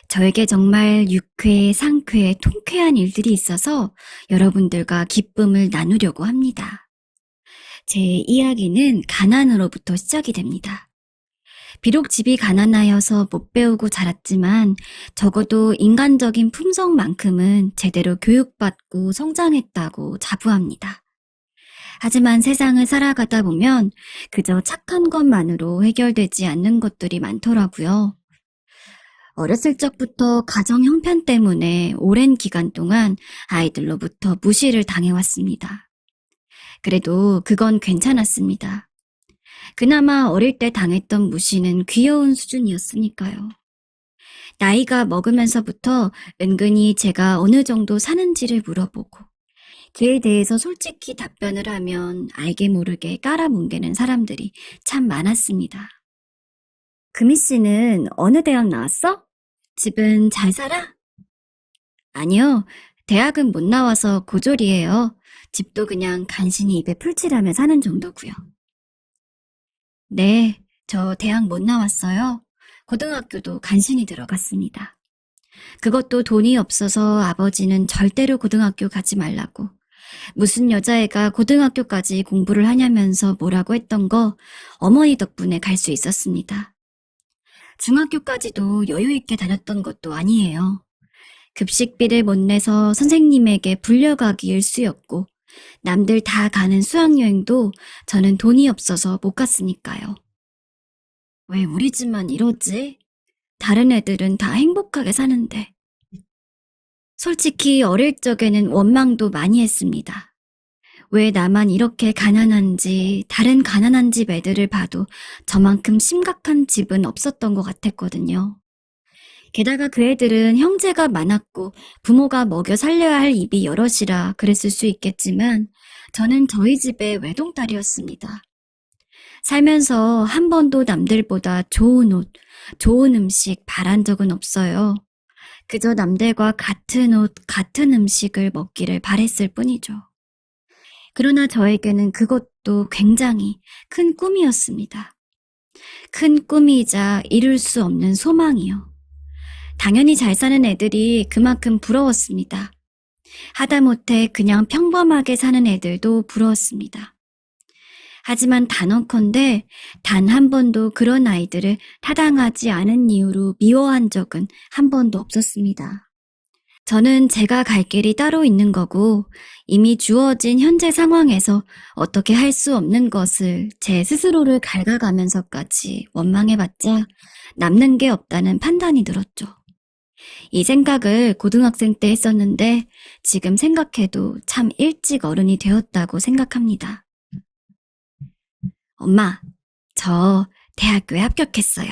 저에게 정말 유쾌, 상쾌, 통쾌한 일들이 있어서 여러분들과 기쁨을 나누려고 합니다. 제 이야기는 가난으로부터 시작이 됩니다. 비록 집이 가난하여서 못 배우고 자랐지만 적어도 인간적인 품성만큼은 제대로 교육받고 성장했다고 자부합니다. 하지만 세상을 살아가다 보면 그저 착한 것만으로 해결되지 않는 것들이 많더라고요. 어렸을 적부터 가정 형편 때문에 오랜 기간 동안 아이들로부터 무시를 당해왔습니다. 그래도 그건 괜찮았습니다. 그나마 어릴 때 당했던 무시는 귀여운 수준이었으니까요. 나이가 먹으면서부터 은근히 제가 어느 정도 사는지를 물어보고 그에 대해서 솔직히 답변을 하면 알게 모르게 깔아뭉개는 사람들이 참 많았습니다. 금희 씨는 어느 대학 나왔어? 집은 잘 살아? 아니요, 대학은 못 나와서 고졸이에요. 집도 그냥 간신히 입에 풀칠하며 사는 정도고요. 네, 저 대학 못 나왔어요. 고등학교도 간신히 들어갔습니다. 그것도 돈이 없어서 아버지는 절대로 고등학교 가지 말라고. 무슨 여자애가 고등학교까지 공부를 하냐면서 뭐라고 했던 거 어머니 덕분에 갈 수 있었습니다. 중학교까지도 여유 있게 다녔던 것도 아니에요. 급식비를 못 내서 선생님에게 불려가기 일쑤였고 남들 다 가는 수학여행도 저는 돈이 없어서 못 갔으니까요. 왜 우리 집만 이러지? 다른 애들은 다 행복하게 사는데. 솔직히 어릴 적에는 원망도 많이 했습니다. 왜 나만 이렇게 가난한지, 다른 가난한 집 애들을 봐도 저만큼 심각한 집은 없었던 것 같았거든요. 게다가 그 애들은 형제가 많았고 부모가 먹여 살려야 할 입이 여럿이라 그랬을 수 있겠지만 저는 저희 집의 외동딸이었습니다. 살면서 한 번도 남들보다 좋은 옷, 좋은 음식 바란 적은 없어요. 그저 남들과 같은 옷, 같은 음식을 먹기를 바랬을 뿐이죠. 그러나 저에게는 그것도 굉장히 큰 꿈이었습니다. 큰 꿈이자 이룰 수 없는 소망이요. 당연히 잘 사는 애들이 그만큼 부러웠습니다. 하다못해 그냥 평범하게 사는 애들도 부러웠습니다. 하지만 단언컨대 단 한 번도 그런 아이들을 타당하지 않은 이유로 미워한 적은 한 번도 없었습니다. 저는 제가 갈 길이 따로 있는 거고 이미 주어진 현재 상황에서 어떻게 할 수 없는 것을 제 스스로를 갉아가면서까지 원망해봤자 남는 게 없다는 판단이 들었죠. 이 생각을 고등학생 때 했었는데 지금 생각해도 참 일찍 어른이 되었다고 생각합니다. 엄마, 저 대학교에 합격했어요.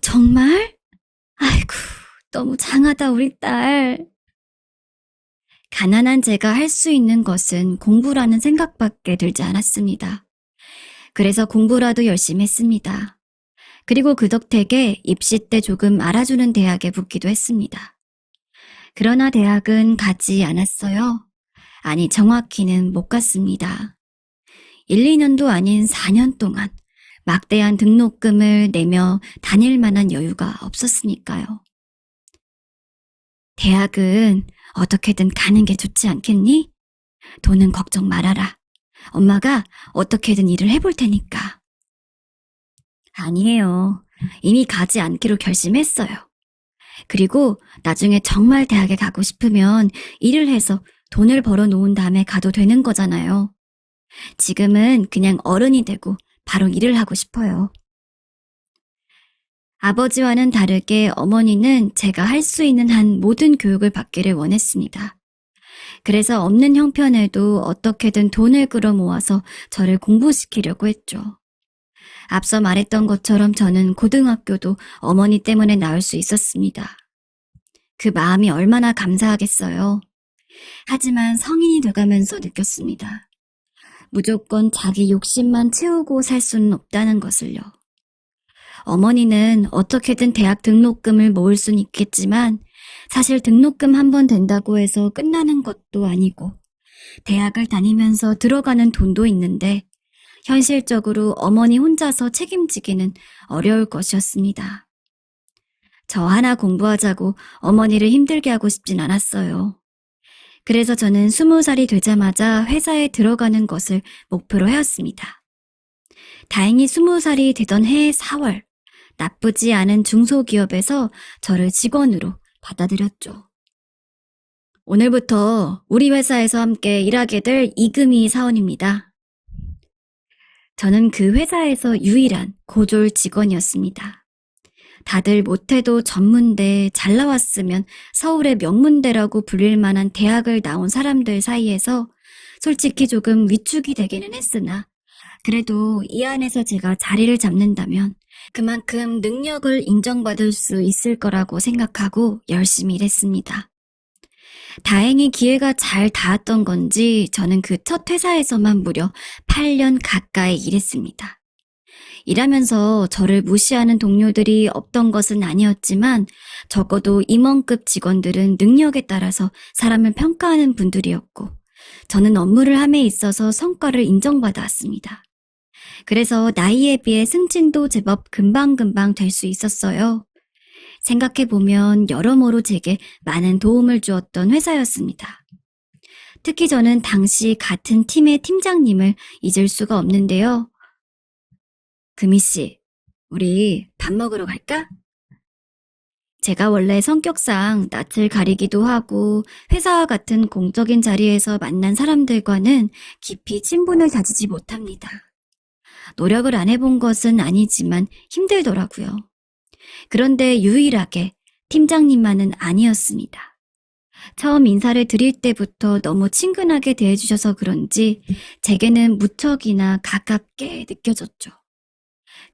정말? 아이고, 너무 장하다 우리 딸. 가난한 제가 할 수 있는 것은 공부라는 생각밖에 들지 않았습니다. 그래서 공부라도 열심히 했습니다. 그리고 그 덕택에 입시 때 조금 알아주는 대학에 붙기도 했습니다. 그러나 대학은 가지 않았어요. 아니, 정확히는 못 갔습니다. 1, 2년도 아닌 4년 동안 막대한 등록금을 내며 다닐 만한 여유가 없었으니까요. 대학은 어떻게든 가는 게 좋지 않겠니? 돈은 걱정 말아라. 엄마가 어떻게든 일을 해볼 테니까. 아니에요. 이미 가지 않기로 결심했어요. 그리고 나중에 정말 대학에 가고 싶으면 일을 해서 돈을 벌어 놓은 다음에 가도 되는 거잖아요. 지금은 그냥 어른이 되고 바로 일을 하고 싶어요. 아버지와는 다르게 어머니는 제가 할 수 있는 한 모든 교육을 받기를 원했습니다. 그래서 없는 형편에도 어떻게든 돈을 끌어모아서 저를 공부시키려고 했죠. 앞서 말했던 것처럼 저는 고등학교도 어머니 때문에 나올 수 있었습니다. 그 마음이 얼마나 감사하겠어요. 하지만 성인이 돼가면서 느꼈습니다. 무조건 자기 욕심만 채우고 살 수는 없다는 것을요. 어머니는 어떻게든 대학 등록금을 모을 수는 있겠지만 사실 등록금 한 번 된다고 해서 끝나는 것도 아니고 대학을 다니면서 들어가는 돈도 있는데 현실적으로 어머니 혼자서 책임지기는 어려울 것이었습니다. 저 하나 공부하자고 어머니를 힘들게 하고 싶진 않았어요. 그래서 저는 20살이 되자마자 회사에 들어가는 것을 목표로 해왔습니다. 다행히 20살이 되던 해 4월, 나쁘지 않은 중소기업에서 저를 직원으로 받아들였죠. 오늘부터 우리 회사에서 함께 일하게 될 이금희 사원입니다. 저는 그 회사에서 유일한 고졸 직원이었습니다. 다들 못해도 전문대, 잘 나왔으면 서울의 명문대라고 불릴 만한 대학을 나온 사람들 사이에서 솔직히 조금 위축이 되기는 했으나 그래도 이 안에서 제가 자리를 잡는다면 그만큼 능력을 인정받을 수 있을 거라고 생각하고 열심히 일했습니다. 다행히 기회가 잘 닿았던 건지 저는 그 첫 회사에서만 무려 8년 가까이 일했습니다. 일하면서 저를 무시하는 동료들이 없던 것은 아니었지만 적어도 임원급 직원들은 능력에 따라서 사람을 평가하는 분들이었고 저는 업무를 함에 있어서 성과를 인정받아왔습니다. 그래서 나이에 비해 승진도 제법 금방금방 될 수 있었어요. 생각해보면 여러모로 제게 많은 도움을 주었던 회사였습니다. 특히 저는 당시 같은 팀의 팀장님을 잊을 수가 없는데요. 금희 씨, 우리 밥 먹으러 갈까? 제가 원래 성격상 낯을 가리기도 하고 회사와 같은 공적인 자리에서 만난 사람들과는 깊이 친분을 다지지 못합니다. 노력을 안 해본 것은 아니지만 힘들더라고요. 그런데 유일하게 팀장님만은 아니었습니다. 처음 인사를 드릴 때부터 너무 친근하게 대해주셔서 그런지 제게는 무척이나 가깝게 느껴졌죠.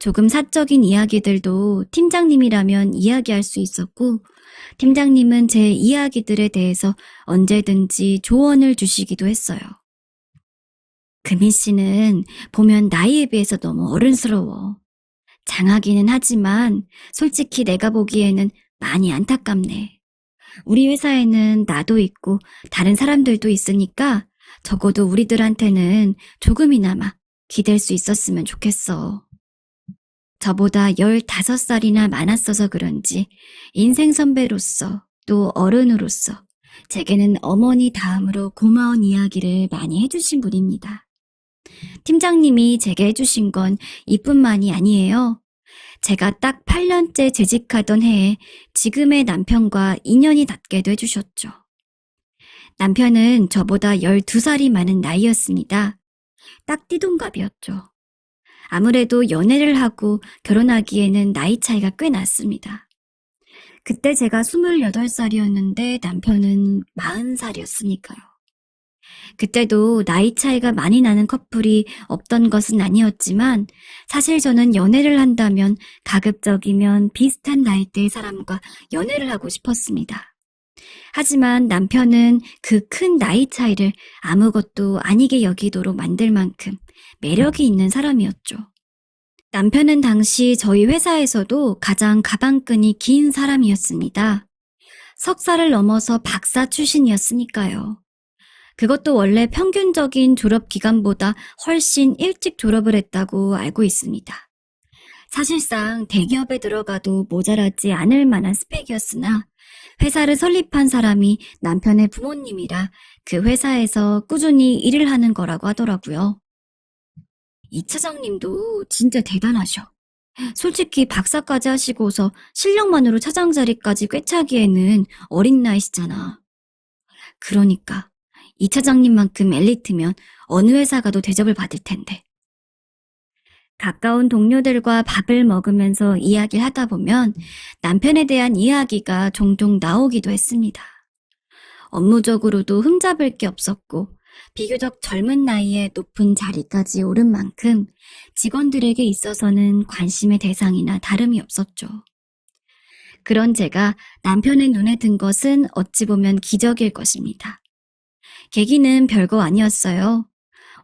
조금 사적인 이야기들도 팀장님이라면 이야기할 수 있었고 팀장님은 제 이야기들에 대해서 언제든지 조언을 주시기도 했어요. 금희 씨는 보면 나이에 비해서 너무 어른스러워. 장하기는 하지만 솔직히 내가 보기에는 많이 안타깝네. 우리 회사에는 나도 있고 다른 사람들도 있으니까 적어도 우리들한테는 조금이나마 기댈 수 있었으면 좋겠어. 저보다 15살이나 많았어서 그런지 인생 선배로서 또 어른으로서 제게는 어머니 다음으로 고마운 이야기를 많이 해주신 분입니다. 팀장님이 제게 해주신 건 이뿐만이 아니에요. 제가 딱 8년째 재직하던 해에 지금의 남편과 인연이 닿게도 해주셨죠. 남편은 저보다 12살이 많은 나이였습니다. 딱 띠동갑이었죠. 아무래도 연애를 하고 결혼하기에는 나이 차이가 꽤 났습니다. 그때 제가 28살이었는데 남편은 40살이었으니까요. 그때도 나이 차이가 많이 나는 커플이 없던 것은 아니었지만 사실 저는 연애를 한다면 가급적이면 비슷한 나이대의 사람과 연애를 하고 싶었습니다. 하지만 남편은 그 큰 나이 차이를 아무것도 아니게 여기도록 만들 만큼 매력이 있는 사람이었죠. 남편은 당시 저희 회사에서도 가장 가방끈이 긴 사람이었습니다. 석사를 넘어서 박사 출신이었으니까요. 그것도 원래 평균적인 졸업 기간보다 훨씬 일찍 졸업을 했다고 알고 있습니다. 사실상 대기업에 들어가도 모자라지 않을 만한 스펙이었으나 회사를 설립한 사람이 남편의 부모님이라 그 회사에서 꾸준히 일을 하는 거라고 하더라고요. 이 차장님도 진짜 대단하셔. 솔직히 박사까지 하시고서 실력만으로 차장 자리까지 꿰차기에는 어린 나이시잖아. 그러니까 이 차장님만큼 엘리트면 어느 회사 가도 대접을 받을 텐데. 가까운 동료들과 밥을 먹으면서 이야기를 하다 보면 남편에 대한 이야기가 종종 나오기도 했습니다. 업무적으로도 흠잡을 게 없었고 비교적 젊은 나이에 높은 자리까지 오른 만큼 직원들에게 있어서는 관심의 대상이나 다름이 없었죠. 그런 제가 남편의 눈에 든 것은 어찌 보면 기적일 것입니다. 계기는 별거 아니었어요.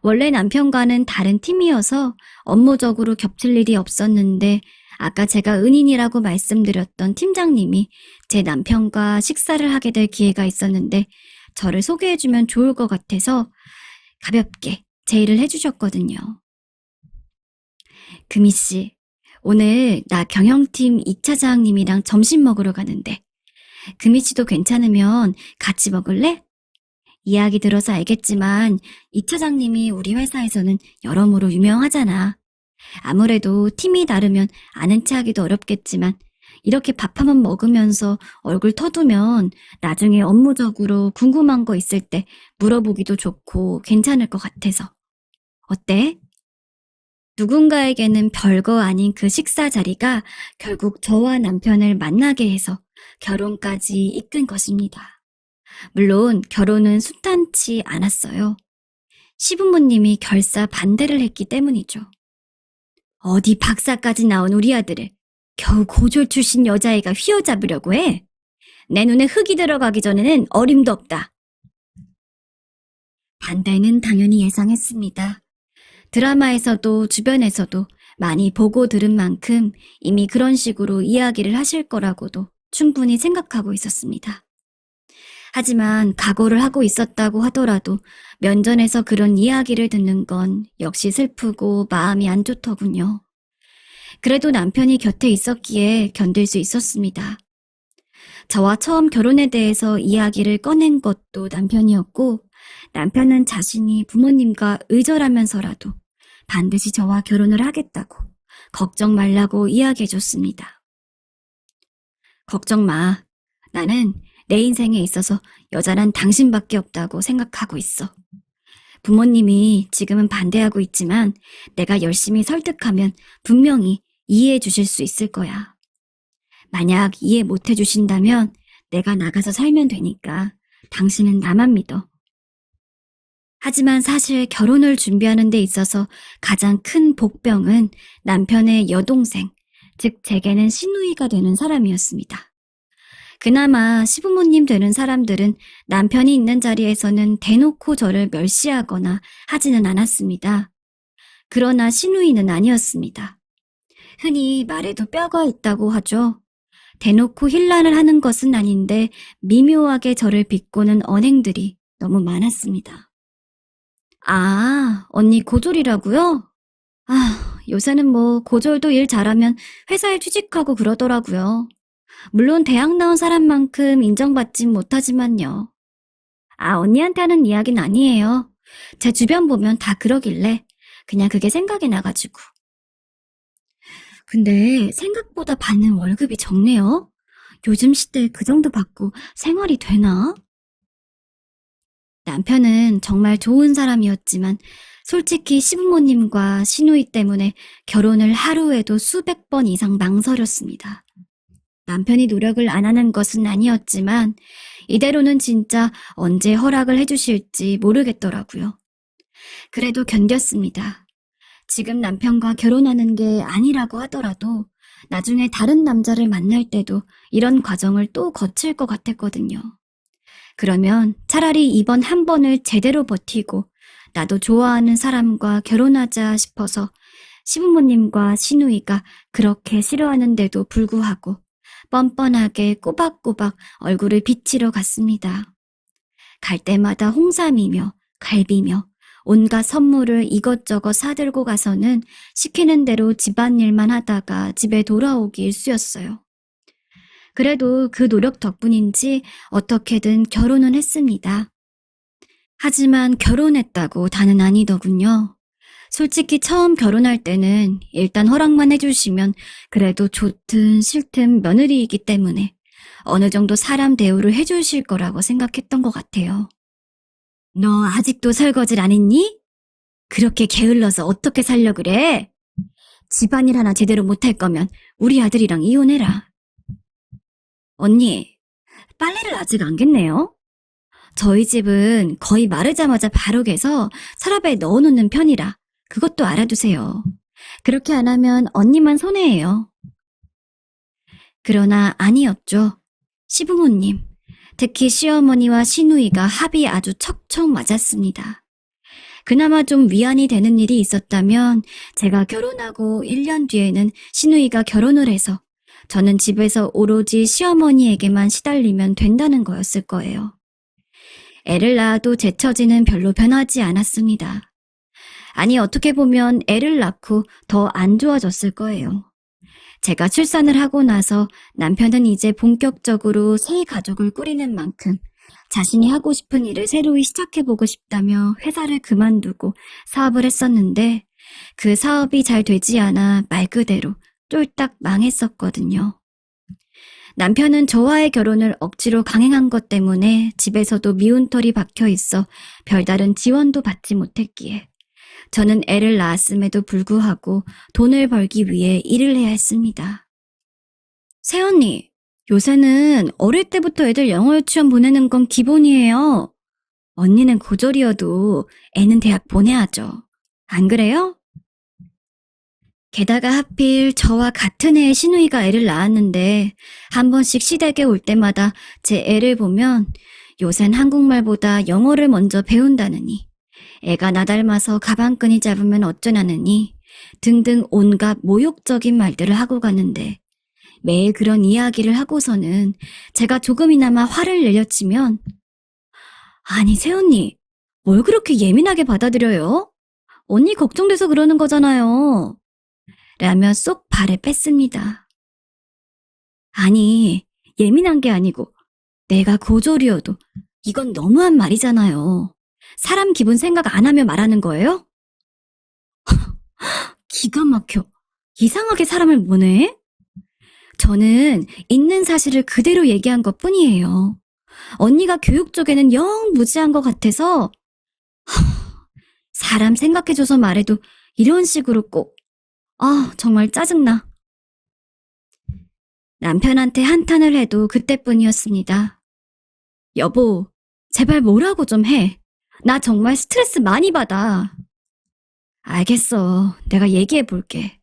원래 남편과는 다른 팀이어서 업무적으로 겹칠 일이 없었는데 아까 제가 은인이라고 말씀드렸던 팀장님이 제 남편과 식사를 하게 될 기회가 있었는데 저를 소개해주면 좋을 것 같아서 가볍게 제의를 해주셨거든요. 금희 씨, 오늘 나 경영팀 이 차장님이랑 점심 먹으러 가는데 금희 씨도 괜찮으면 같이 먹을래? 이야기 들어서 알겠지만 이 차장님이 우리 회사에서는 여러모로 유명하잖아. 아무래도 팀이 다르면 아는 체하기도 어렵겠지만 이렇게 밥 한번 먹으면서 얼굴 터두면 나중에 업무적으로 궁금한 거 있을 때 물어보기도 좋고 괜찮을 것 같아서. 어때? 누군가에게는 별거 아닌 그 식사 자리가 결국 저와 남편을 만나게 해서 결혼까지 이끈 것입니다. 물론 결혼은 순탄치 않았어요. 시부모님이 결사 반대를 했기 때문이죠. 어디 박사까지 나온 우리 아들을 겨우 고졸 출신 여자애가 휘어잡으려고 해? 내 눈에 흙이 들어가기 전에는 어림도 없다. 반대는 당연히 예상했습니다. 드라마에서도 주변에서도 많이 보고 들은 만큼 이미 그런 식으로 이야기를 하실 거라고도 충분히 생각하고 있었습니다. 하지만 각오를 하고 있었다고 하더라도 면전에서 그런 이야기를 듣는 건 역시 슬프고 마음이 안 좋더군요. 그래도 남편이 곁에 있었기에 견딜 수 있었습니다. 저와 처음 결혼에 대해서 이야기를 꺼낸 것도 남편이었고, 남편은 자신이 부모님과 의절하면서라도 반드시 저와 결혼을 하겠다고 걱정 말라고 이야기해줬습니다. 걱정 마. 나는 내 인생에 있어서 여자란 당신밖에 없다고 생각하고 있어. 부모님이 지금은 반대하고 있지만 내가 열심히 설득하면 분명히 이해해 주실 수 있을 거야. 만약 이해 못 해주신다면 내가 나가서 살면 되니까 당신은 나만 믿어. 하지만 사실 결혼을 준비하는 데 있어서 가장 큰 복병은 남편의 여동생, 즉 제게는 시누이가 되는 사람이었습니다. 그나마 시부모님 되는 사람들은 남편이 있는 자리에서는 대놓고 저를 멸시하거나 하지는 않았습니다. 그러나 시누이는 아니었습니다. 흔히 말에도 뼈가 있다고 하죠. 대놓고 힐난을 하는 것은 아닌데 미묘하게 저를 비꼬는 언행들이 너무 많았습니다. 아, 언니 고졸이라고요? 아, 요새는 뭐 고졸도 일 잘하면 회사에 취직하고 그러더라고요. 물론 대학 나온 사람만큼 인정받진 못하지만요. 아, 언니한테 하는 이야기는 아니에요. 제 주변 보면 다 그러길래 그냥 그게 생각이 나가지고. 근데 생각보다 받는 월급이 적네요. 요즘 시대에 그 정도 받고 생활이 되나? 남편은 정말 좋은 사람이었지만 솔직히 시부모님과 시누이 때문에 결혼을 하루에도 수백 번 이상 망설였습니다. 남편이 노력을 안 하는 것은 아니었지만 이대로는 진짜 언제 허락을 해주실지 모르겠더라고요. 그래도 견뎠습니다. 지금 남편과 결혼하는 게 아니라고 하더라도 나중에 다른 남자를 만날 때도 이런 과정을 또 거칠 것 같았거든요. 그러면 차라리 이번 한 번을 제대로 버티고 나도 좋아하는 사람과 결혼하자 싶어서 시부모님과 시누이가 그렇게 싫어하는데도 불구하고 뻔뻔하게 꼬박꼬박 얼굴을 비치러 갔습니다. 갈 때마다 홍삼이며 갈비며 온갖 선물을 이것저것 사들고 가서는 시키는 대로 집안일만 하다가 집에 돌아오기 일쑤였어요. 그래도 그 노력 덕분인지 어떻게든 결혼은 했습니다. 하지만 결혼했다고 다는 아니더군요. 솔직히 처음 결혼할 때는 일단 허락만 해주시면 그래도 좋든 싫든 며느리이기 때문에 어느 정도 사람 대우를 해주실 거라고 생각했던 것 같아요. 너 아직도 설거지를 안 했니? 그렇게 게을러서 어떻게 살려 그래? 집안일 하나 제대로 못할 거면 우리 아들이랑 이혼해라. 언니, 빨래를 아직 안 겠네요? 저희 집은 거의 마르자마자 바로 개서 서랍에 넣어놓는 편이라 그것도 알아두세요. 그렇게 안 하면 언니만 손해예요. 그러나 아니었죠. 시부모님, 특히 시어머니와 시누이가 합이 아주 척척 맞았습니다. 그나마 좀 위안이 되는 일이 있었다면 제가 결혼하고 1년 뒤에는 시누이가 결혼을 해서 저는 집에서 오로지 시어머니에게만 시달리면 된다는 거였을 거예요. 애를 낳아도 제 처지는 별로 변하지 않았습니다. 아니, 어떻게 보면 애를 낳고 더 안 좋아졌을 거예요. 제가 출산을 하고 나서 남편은 이제 본격적으로 새 가족을 꾸리는 만큼 자신이 하고 싶은 일을 새로이 시작해보고 싶다며 회사를 그만두고 사업을 했었는데 그 사업이 잘 되지 않아 말 그대로 쫄딱 망했었거든요. 남편은 저와의 결혼을 억지로 강행한 것 때문에 집에서도 미운털이 박혀 있어 별다른 지원도 받지 못했기에 저는 애를 낳았음에도 불구하고 돈을 벌기 위해 일을 해야 했습니다. 새언니, 요새는 어릴 때부터 애들 영어 유치원 보내는 건 기본이에요. 언니는 고졸이어도 애는 대학 보내야죠. 안 그래요? 게다가 하필 저와 같은 해에 시누이가 애를 낳았는데 한 번씩 시댁에 올 때마다 제 애를 보면 요샌 한국말보다 영어를 먼저 배운다느니 애가 나 닮아서 가방끈이 잡으면 어쩌냐느니 등등 온갖 모욕적인 말들을 하고 가는데 매일 그런 이야기를 하고서는 제가 조금이나마 화를 내려치면 아니 새언니 뭘 그렇게 예민하게 받아들여요? 언니 걱정돼서 그러는 거잖아요. 라며 쏙 발을 뺐습니다. 아니 예민한 게 아니고 내가 고졸이어도 이건 너무한 말이잖아요. 사람 기분 생각 안 하며 말하는 거예요? 기가 막혀. 이상하게 사람을 보내? 저는 있는 사실을 그대로 얘기한 것 뿐이에요. 언니가 교육 쪽에는 영 무지한 것 같아서 사람 생각해줘서 말해도 이런 식으로 꼭 정말 짜증나. 남편한테 한탄을 해도 그때뿐이었습니다. 여보, 제발 뭐라고 좀 해. 나 정말 스트레스 많이 받아. 알겠어. 내가 얘기해 볼게.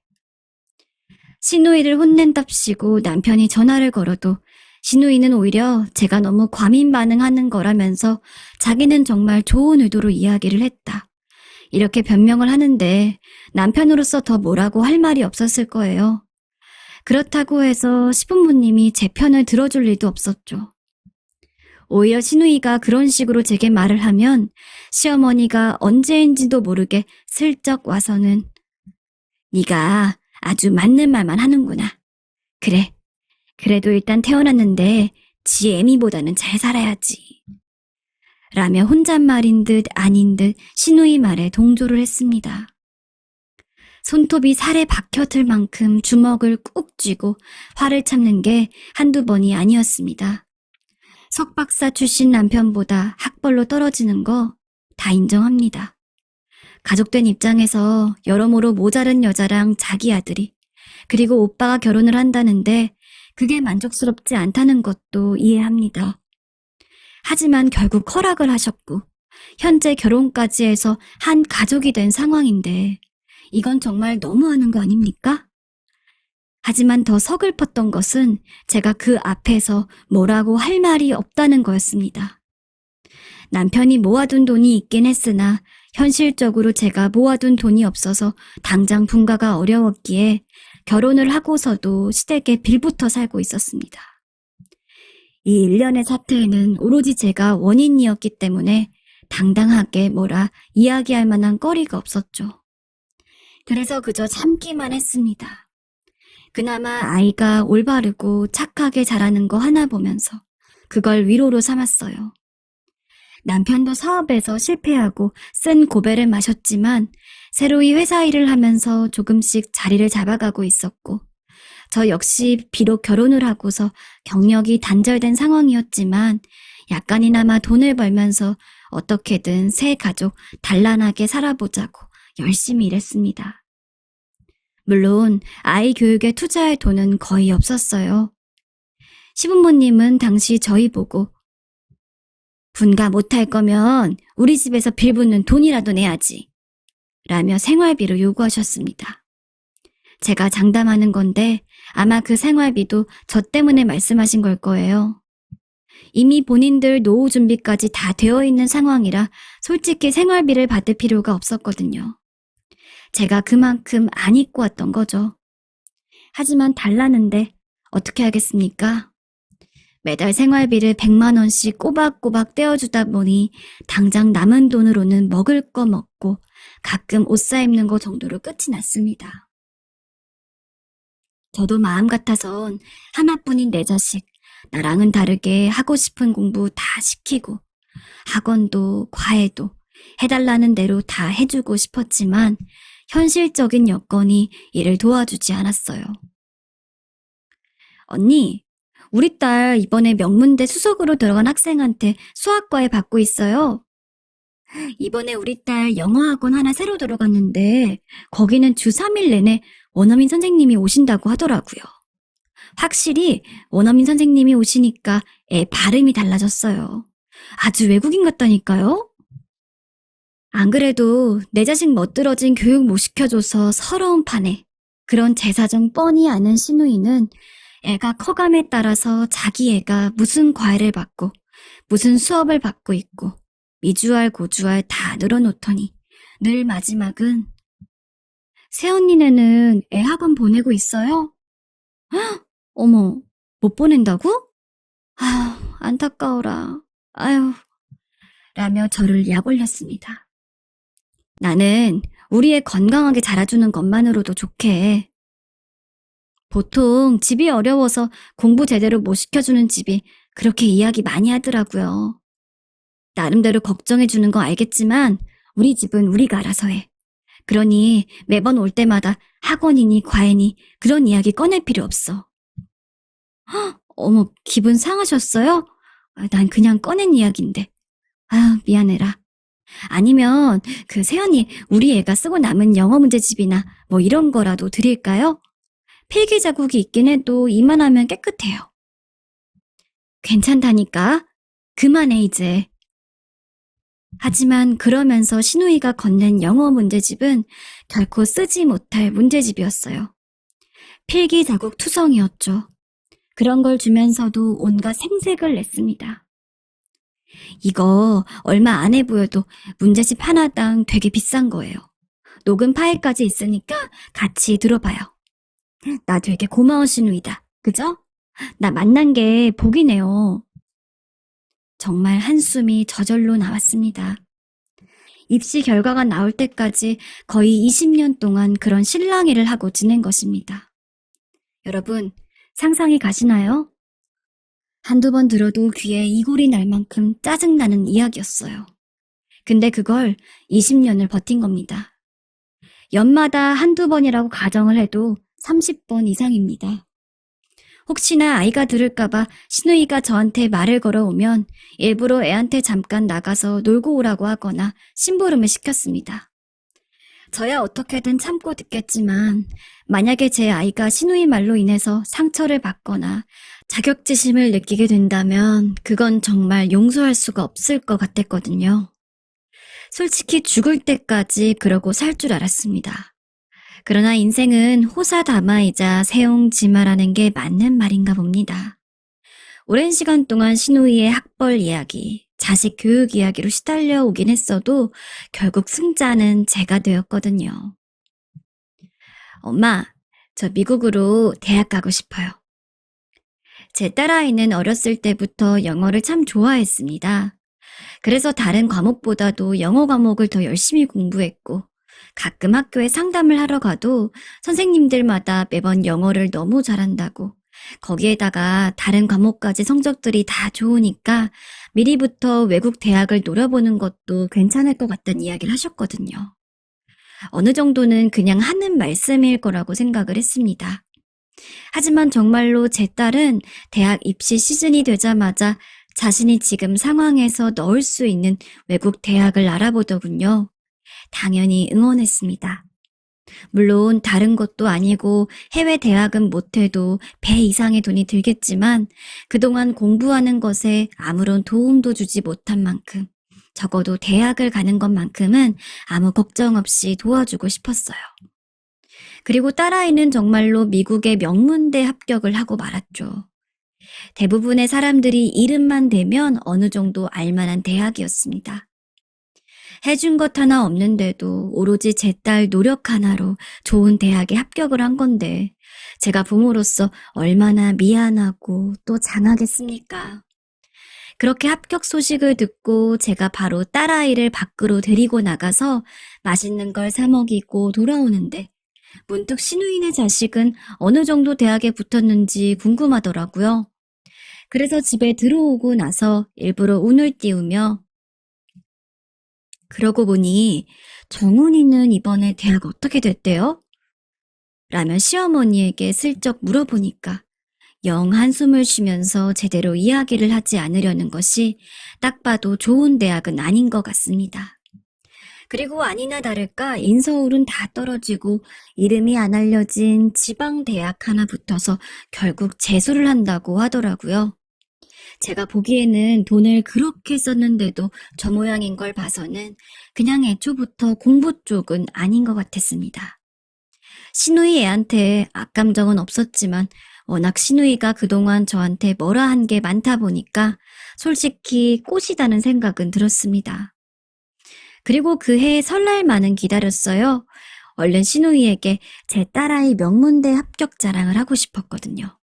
시누이를 혼낸답시고 남편이 전화를 걸어도 시누이는 오히려 제가 너무 과민 반응하는 거라면서 자기는 정말 좋은 의도로 이야기를 했다. 이렇게 변명을 하는데 남편으로서 더 뭐라고 할 말이 없었을 거예요. 그렇다고 해서 시부모님이 제 편을 들어줄 리도 없었죠. 오히려 시누이가 그런 식으로 제게 말을 하면 시어머니가 언제인지도 모르게 슬쩍 와서는 네가 아주 맞는 말만 하는구나. 그래, 그래도 일단 태어났는데 지 애미보다는 잘 살아야지. 라며 혼잣말인 듯 아닌 듯 시누이 말에 동조를 했습니다. 손톱이 살에 박혀들 만큼 주먹을 꾹 쥐고 화를 참는 게 한두 번이 아니었습니다. 석박사 출신 남편보다 학벌로 떨어지는 거 다 인정합니다. 가족된 입장에서 여러모로 모자른 여자랑 자기 아들이 그리고 오빠가 결혼을 한다는데 그게 만족스럽지 않다는 것도 이해합니다. 하지만 결국 허락을 하셨고 현재 결혼까지 해서 한 가족이 된 상황인데 이건 정말 너무하는 거 아닙니까? 하지만 더 서글펐던 것은 제가 그 앞에서 뭐라고 할 말이 없다는 거였습니다. 남편이 모아둔 돈이 있긴 했으나 현실적으로 제가 모아둔 돈이 없어서 당장 분가가 어려웠기에 결혼을 하고서도 시댁에 빌부터 살고 있었습니다. 이 일련의 사태에는 오로지 제가 원인이었기 때문에 당당하게 뭐라 이야기할 만한 거리가 없었죠. 그래서 그저 참기만 했습니다. 그나마 아이가 올바르고 착하게 자라는 거 하나 보면서 그걸 위로로 삼았어요. 남편도 사업에서 실패하고 쓴 고배를 마셨지만 새로이 회사 일을 하면서 조금씩 자리를 잡아가고 있었고 저 역시 비록 결혼을 하고서 경력이 단절된 상황이었지만 약간이나마 돈을 벌면서 어떻게든 새 가족 단란하게 살아보자고 열심히 일했습니다. 물론 아이 교육에 투자할 돈은 거의 없었어요. 시부모님은 당시 저희 보고 분가 못할 거면 우리 집에서 빌붙는 돈이라도 내야지 라며 생활비를 요구하셨습니다. 제가 장담하는 건데 아마 그 생활비도 저 때문에 말씀하신 걸 거예요. 이미 본인들 노후 준비까지 다 되어 있는 상황이라 솔직히 생활비를 받을 필요가 없었거든요. 제가 그만큼 안 입고 왔던 거죠. 하지만 달라는데 어떻게 하겠습니까? 매달 생활비를 100만 원씩 꼬박꼬박 떼어주다 보니 당장 남은 돈으로는 먹을 거 먹고 가끔 옷 사입는 거 정도로 끝이 났습니다. 저도 마음 같아선 하나뿐인 내 자식, 나랑은 다르게 하고 싶은 공부 다 시키고, 학원도 과외도 해달라는 대로 다 해주고 싶었지만, 현실적인 여건이 이를 도와주지 않았어요. 언니, 우리 딸 이번에 명문대 수석으로 들어간 학생한테 수학과외 받고 있어요. 이번에 우리 딸 영어학원 하나 새로 들어갔는데 거기는 주 3일 내내 원어민 선생님이 오신다고 하더라고요. 확실히 원어민 선생님이 오시니까 애 발음이 달라졌어요. 아주 외국인 같다니까요. 안 그래도 내 자식 멋들어진 교육 못 시켜줘서 서러운 판에 그런 제 사정 뻔히 아는 시누이는 애가 커감에 따라서 자기 애가 무슨 과외를 받고 무슨 수업을 받고 있고 미주알 고주알 다 늘어놓더니 늘 마지막은 새언니네는 애 학원 보내고 있어요? 헉, 어머, 못 보낸다고? 아휴, 안타까워라. 아휴, 라며 저를 약 올렸습니다. 나는 우리 애 건강하게 자라주는 것만으로도 좋게. 보통 집이 어려워서 공부 제대로 못 시켜주는 집이 그렇게 이야기 많이 하더라고요. 나름대로 걱정해주는 거 알겠지만 우리 집은 우리가 알아서 해. 그러니 매번 올 때마다 학원이니 과외니 그런 이야기 꺼낼 필요 없어. 헉, 어머, 기분 상하셨어요? 난 그냥 꺼낸 이야기인데. 아유, 미안해라. 아니면 그 세연이 우리 애가 쓰고 남은 영어 문제집이나 뭐 이런 거라도 드릴까요? 필기 자국이 있긴 해도 이만하면 깨끗해요. 괜찮다니까. 그만해 이제. 하지만 그러면서 신우이가 건넨 영어 문제집은 결코 쓰지 못할 문제집이었어요. 필기 자국 투성이었죠. 그런 걸 주면서도 온갖 생색을 냈습니다. 이거 얼마 안 해 보여도 문제집 하나당 되게 비싼 거예요. 녹음 파일까지 있으니까 같이 들어봐요. 나 되게 고마운 신우이다. 그죠? 나 만난 게 복이네요. 정말 한숨이 저절로 나왔습니다. 입시 결과가 나올 때까지 거의 20년 동안 그런 실랑이를 하고 지낸 것입니다. 여러분, 상상이 가시나요? 한두 번 들어도 귀에 이골이 날 만큼 짜증나는 이야기였어요. 근데 그걸 20년을 버틴 겁니다. 연마다 한두 번이라고 가정을 해도 30번 이상입니다. 혹시나 아이가 들을까봐 신우이가 저한테 말을 걸어오면 일부러 애한테 잠깐 나가서 놀고 오라고 하거나 심부름을 시켰습니다. 저야 어떻게든 참고 듣겠지만 만약에 제 아이가 신우이 말로 인해서 상처를 받거나 자격지심을 느끼게 된다면 그건 정말 용서할 수가 없을 것 같았거든요. 솔직히 죽을 때까지 그러고 살 줄 알았습니다. 그러나 인생은 호사다마이자 세옹지마라는 게 맞는 말인가 봅니다. 오랜 시간 동안 신우이의 학벌 이야기, 자식 교육 이야기로 시달려 오긴 했어도 결국 승자는 제가 되었거든요. 엄마, 저 미국으로 대학 가고 싶어요. 제 딸아이는 어렸을 때부터 영어를 참 좋아했습니다. 그래서 다른 과목보다도 영어 과목을 더 열심히 공부했고 가끔 학교에 상담을 하러 가도 선생님들마다 매번 영어를 너무 잘한다고 거기에다가 다른 과목까지 성적들이 다 좋으니까 미리부터 외국 대학을 노려보는 것도 괜찮을 것 같다는 이야기를 하셨거든요. 어느 정도는 그냥 하는 말씀일 거라고 생각을 했습니다. 하지만 정말로 제 딸은 대학 입시 시즌이 되자마자 자신이 지금 상황에서 넣을 수 있는 외국 대학을 알아보더군요. 당연히 응원했습니다. 물론 다른 것도 아니고 해외 대학은 못해도 배 이상의 돈이 들겠지만 그동안 공부하는 것에 아무런 도움도 주지 못한 만큼 적어도 대학을 가는 것만큼은 아무 걱정 없이 도와주고 싶었어요. 그리고 딸아이는 정말로 미국의 명문대 합격을 하고 말았죠. 대부분의 사람들이 이름만 대면 어느 정도 알만한 대학이었습니다. 해준 것 하나 없는데도 오로지 제 딸 노력 하나로 좋은 대학에 합격을 한 건데 제가 부모로서 얼마나 미안하고 또 장하겠습니까? 그렇게 합격 소식을 듣고 제가 바로 딸아이를 밖으로 데리고 나가서 맛있는 걸 사 먹이고 돌아오는데 문득 시누이네 자식은 어느 정도 대학에 붙었는지 궁금하더라고요. 그래서 집에 들어오고 나서 일부러 운을 띄우며 그러고 보니 정훈이는 이번에 대학 어떻게 됐대요? 라며 시어머니에게 슬쩍 물어보니까 영 한숨을 쉬면서 제대로 이야기를 하지 않으려는 것이 딱 봐도 좋은 대학은 아닌 것 같습니다. 그리고 아니나 다를까 인서울은 다 떨어지고 이름이 안 알려진 지방 대학 하나 붙어서 결국 재수를 한다고 하더라고요. 제가 보기에는 돈을 그렇게 썼는데도 저 모양인 걸 봐서는 그냥 애초부터 공부 쪽은 아닌 것 같았습니다. 시누이 애한테 악감정은 없었지만 워낙 시누이가 그동안 저한테 뭐라 한 게 많다 보니까 솔직히 꽃이다는 생각은 들었습니다. 그리고 그 해 설날만은 기다렸어요. 얼른 시누이에게 제 딸아이 명문대 합격 자랑을 하고 싶었거든요.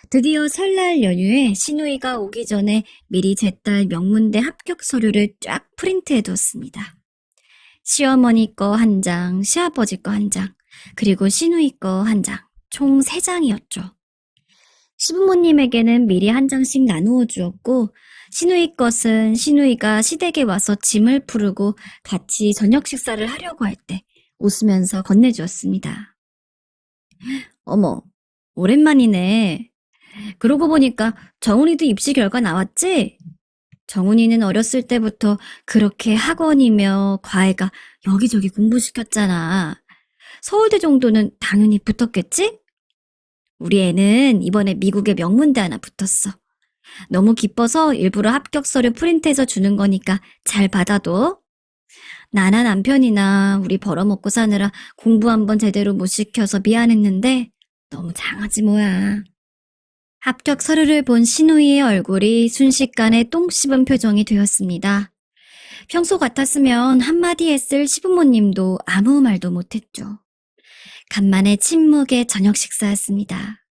드디어 설날 연휴에 시누이가 오기 전에 미리 제 딸 명문대 합격 서류를 쫙 프린트해뒀습니다. 시어머니 거 한 장, 시아버지 거 한 장, 그리고 시누이 거 한 장, 총 3장이었죠. 시부모님에게는 미리 한 장씩 나누어 주었고 시누이 것은 시누이가 시댁에 와서 짐을 풀고 같이 저녁 식사를 하려고 할 때 웃으면서 건네주었습니다. 어머, 오랜만이네. 그러고 보니까 정훈이도 입시 결과 나왔지? 정훈이는 어렸을 때부터 그렇게 학원이며 과외가 여기저기 공부시켰잖아. 서울대 정도는 당연히 붙었겠지? 우리 애는 이번에 미국의 명문대 하나 붙었어. 너무 기뻐서 일부러 합격 서류 프린트해서 주는 거니까 잘 받아둬. 나나 남편이나 우리 벌어먹고 사느라 공부 한번 제대로 못 시켜서 미안했는데 너무 장하지 뭐야. 합격 서류를 본 시누이의 얼굴이 순식간에 똥 씹은 표정이 되었습니다. 평소 같았으면 한마디 했을 시부모님도 아무 말도 못했죠. 간만에 침묵의 저녁 식사였습니다.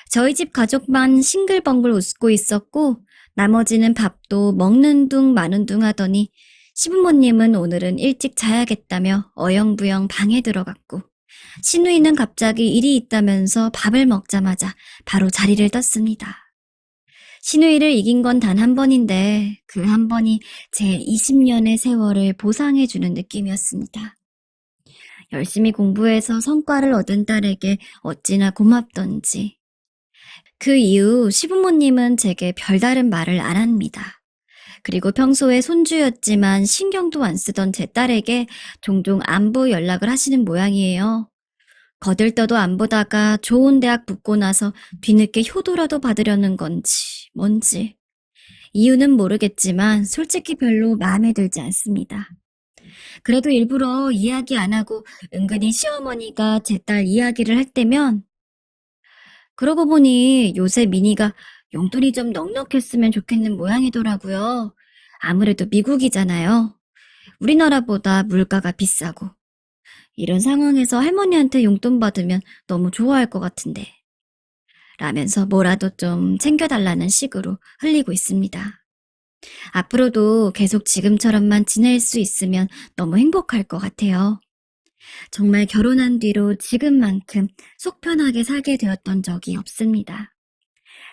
저희 집 가족만 싱글벙글 웃고 있었고 나머지는 밥도 먹는 둥 마는 둥 하더니 시부모님은 오늘은 일찍 자야겠다며 어영부영 방에 들어갔고 시누이는 갑자기 일이 있다면서 밥을 먹자마자 바로 자리를 떴습니다. 시누이를 이긴 건 단 한 번인데 그 한 번이 제 20년의 세월을 보상해주는 느낌이었습니다. 열심히 공부해서 성과를 얻은 딸에게 어찌나 고맙던지. 그 이후 시부모님은 제게 별다른 말을 안 합니다. 그리고 평소에 손주였지만 신경도 안 쓰던 제 딸에게 종종 안부 연락을 하시는 모양이에요. 거들떠도 안 보다가 좋은 대학 붙고 나서 뒤늦게 효도라도 받으려는 건지 뭔지. 이유는 모르겠지만 솔직히 별로 마음에 들지 않습니다. 그래도 일부러 이야기 안 하고 은근히 시어머니가 제 딸 이야기를 할 때면 그러고 보니 요새 미니가 용돈이 좀 넉넉했으면 좋겠는 모양이더라고요. 아무래도 미국이잖아요. 우리나라보다 물가가 비싸고. 이런 상황에서 할머니한테 용돈 받으면 너무 좋아할 것 같은데. 라면서 뭐라도 좀 챙겨달라는 식으로 흘리고 있습니다. 앞으로도 계속 지금처럼만 지낼 수 있으면 너무 행복할 것 같아요. 정말 결혼한 뒤로 지금만큼 속 편하게 살게 되었던 적이 없습니다.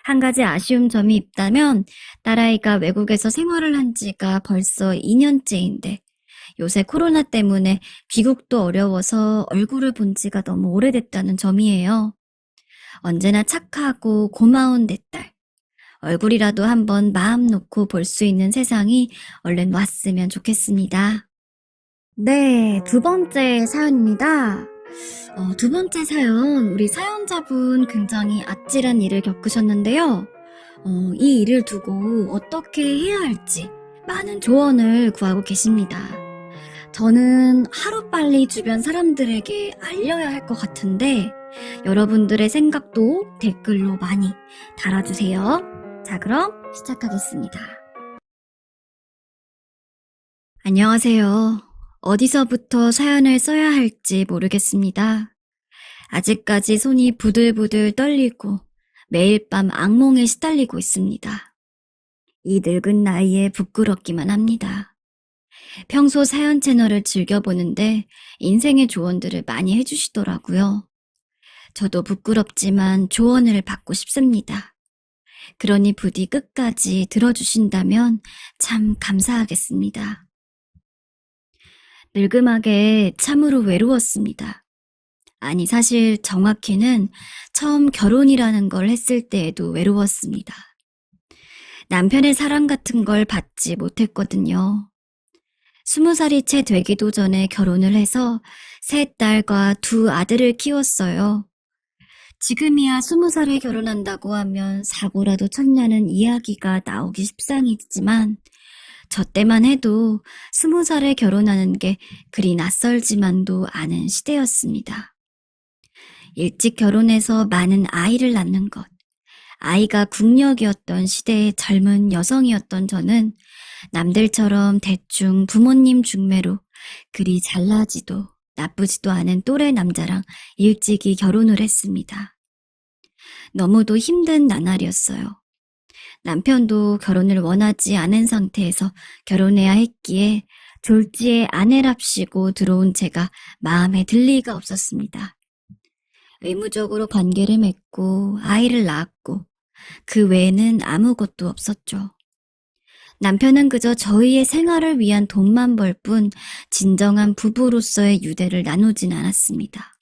한 가지 아쉬운 점이 있다면 딸아이가 외국에서 생활을 한 지가 벌써 2년째인데 요새 코로나 때문에 귀국도 어려워서 얼굴을 본 지가 너무 오래됐다는 점이에요. 언제나 착하고 고마운 내 딸. 얼굴이라도 한번 마음 놓고 볼 수 있는 세상이 얼른 왔으면 좋겠습니다. 네, 두 번째 사연입니다. 두 번째 사연, 우리 사연자분 굉장히 아찔한 일을 겪으셨는데요. 이 일을 두고 어떻게 해야 할지 많은 조언을 구하고 계십니다. 저는 하루빨리 주변 사람들에게 알려야 할 것 같은데 여러분들의 생각도 댓글로 많이 달아주세요. 자, 그럼 시작하겠습니다. 안녕하세요. 어디서부터 사연을 써야 할지 모르겠습니다. 아직까지 손이 부들부들 떨리고 매일 밤 악몽에 시달리고 있습니다. 이 늙은 나이에 부끄럽기만 합니다. 평소 사연 채널을 즐겨보는데 인생의 조언들을 많이 해주시더라고요. 저도 부끄럽지만 조언을 받고 싶습니다. 그러니 부디 끝까지 들어주신다면 참 감사하겠습니다. 늙음하게 참으로 외로웠습니다. 아니, 사실 정확히는 처음 결혼이라는 걸 했을 때에도 외로웠습니다. 남편의 사랑 같은 걸 받지 못했거든요. 20살이 채 되기도 전에 결혼을 해서 3딸과 2아들을 키웠어요. 지금이야 20살에 결혼한다고 하면 사고라도 쳤냐는 이야기가 나오기 십상이지만 저 때만 해도 20살에 결혼하는 게 그리 낯설지만도 않은 시대였습니다. 일찍 결혼해서 많은 아이를 낳는 것, 아이가 국력이었던 시대의 젊은 여성이었던 저는 남들처럼 대충 부모님 중매로 그리 잘나지도 나쁘지도 않은 또래 남자랑 일찍이 결혼을 했습니다. 너무도 힘든 나날이었어요. 남편도 결혼을 원하지 않은 상태에서 결혼해야 했기에 졸지에 아내랍시고 들어온 제가 마음에 들 리가 없었습니다. 의무적으로 관계를 맺고 아이를 낳았고 그 외에는 아무것도 없었죠. 남편은 그저 저희의 생활을 위한 돈만 벌 뿐 진정한 부부로서의 유대를 나누진 않았습니다.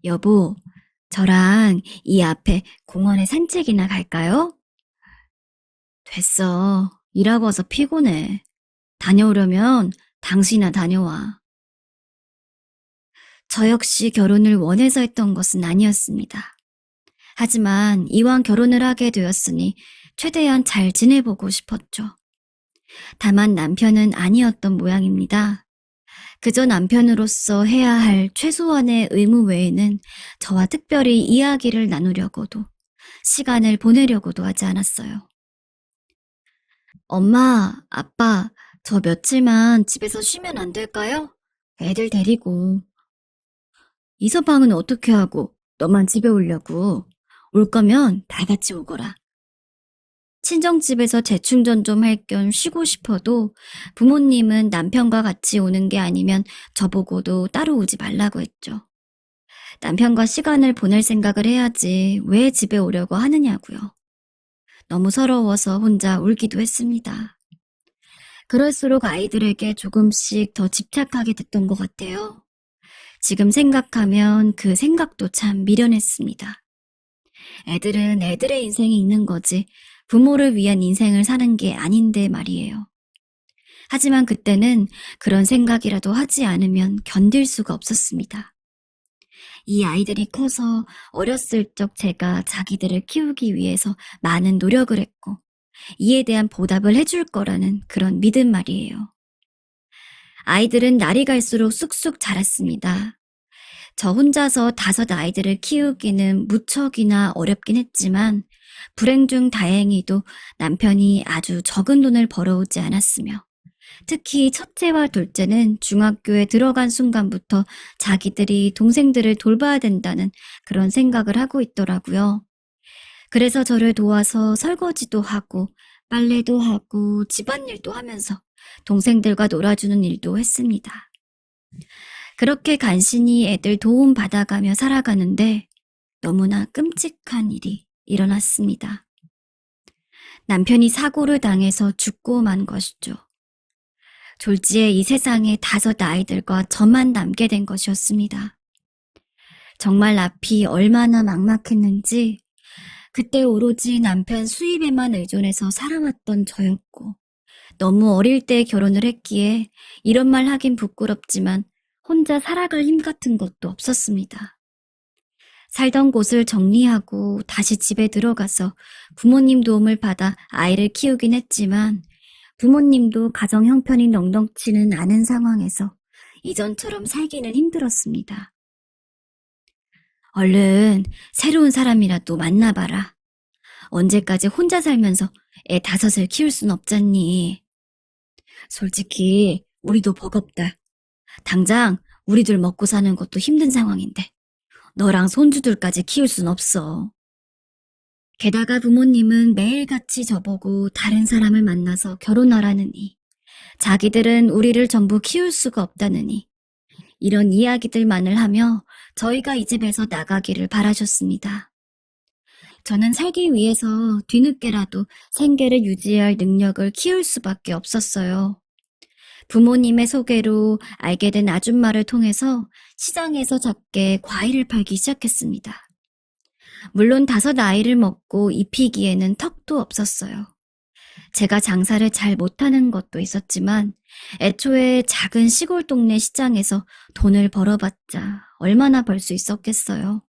여보, 저랑 이 앞에 공원에 산책이나 갈까요? 됐어. 일하고 와서 피곤해. 다녀오려면 당신이나 다녀와. 저 역시 결혼을 원해서 했던 것은 아니었습니다. 하지만 이왕 결혼을 하게 되었으니 최대한 잘 지내보고 싶었죠. 다만 남편은 아니었던 모양입니다. 그저 남편으로서 해야 할 최소한의 의무 외에는 저와 특별히 이야기를 나누려고도 시간을 보내려고도 하지 않았어요. 엄마, 아빠, 저 며칠만 집에서 쉬면 안 될까요? 애들 데리고. 이서방은 어떻게 하고 너만 집에 오려고. 올 거면 다 같이 오거라. 친정집에서 재충전 좀 할 겸 쉬고 싶어도 부모님은 남편과 같이 오는 게 아니면 저보고도 따로 오지 말라고 했죠. 남편과 시간을 보낼 생각을 해야지 왜 집에 오려고 하느냐고요. 너무 서러워서 혼자 울기도 했습니다. 그럴수록 아이들에게 조금씩 더 집착하게 됐던 것 같아요. 지금 생각하면 그 생각도 참 미련했습니다. 애들은 애들의 인생이 있는 거지 부모를 위한 인생을 사는 게 아닌데 말이에요. 하지만 그때는 그런 생각이라도 하지 않으면 견딜 수가 없었습니다. 이 아이들이 커서 어렸을 적 제가 자기들을 키우기 위해서 많은 노력을 했고 이에 대한 보답을 해줄 거라는 그런 믿음 말이에요. 아이들은 날이 갈수록 쑥쑥 자랐습니다. 저 혼자서 5아이들을 키우기는 무척이나 어렵긴 했지만 불행 중 다행히도 남편이 아주 적은 돈을 벌어오지 않았으며 특히 첫째와 둘째는 중학교에 들어간 순간부터 자기들이 동생들을 돌봐야 된다는 그런 생각을 하고 있더라고요. 그래서 저를 도와서 설거지도 하고 빨래도 하고 집안일도 하면서 동생들과 놀아주는 일도 했습니다. 그렇게 간신히 애들 도움 받아가며 살아가는데 너무나 끔찍한 일이 일어났습니다. 남편이 사고를 당해서 죽고 만 것이죠. 졸지에 이 세상에 5아이들과 저만 남게 된 것이었습니다. 정말 앞이 얼마나 막막했는지 그때 오로지 남편 수입에만 의존해서 살아왔던 저였고 너무 어릴 때 결혼을 했기에 이런 말 하긴 부끄럽지만 혼자 살아갈 힘 같은 것도 없었습니다. 살던 곳을 정리하고 다시 집에 들어가서 부모님 도움을 받아 아이를 키우긴 했지만 부모님도 가정 형편이 넉넉지는 않은 상황에서 이전처럼 살기는 힘들었습니다. 얼른 새로운 사람이라도 만나봐라. 언제까지 혼자 살면서 애 5을 키울 순 없잖니. 솔직히 우리도 버겁다. 당장 우리들 먹고 사는 것도 힘든 상황인데 너랑 손주들까지 키울 순 없어. 게다가 부모님은 매일같이 저보고 다른 사람을 만나서 결혼하라느니 자기들은 우리를 전부 키울 수가 없다느니 이런 이야기들만을 하며 저희가 이 집에서 나가기를 바라셨습니다. 저는 살기 위해서 뒤늦게라도 생계를 유지할 능력을 키울 수밖에 없었어요. 부모님의 소개로 알게 된 아줌마를 통해서 시장에서 작게 과일을 팔기 시작했습니다. 물론 5아이를 먹고 입히기에는 턱도 없었어요. 제가 장사를 잘 못하는 것도 있었지만 애초에 작은 시골 동네 시장에서 돈을 벌어봤자 얼마나 벌 수 있었겠어요.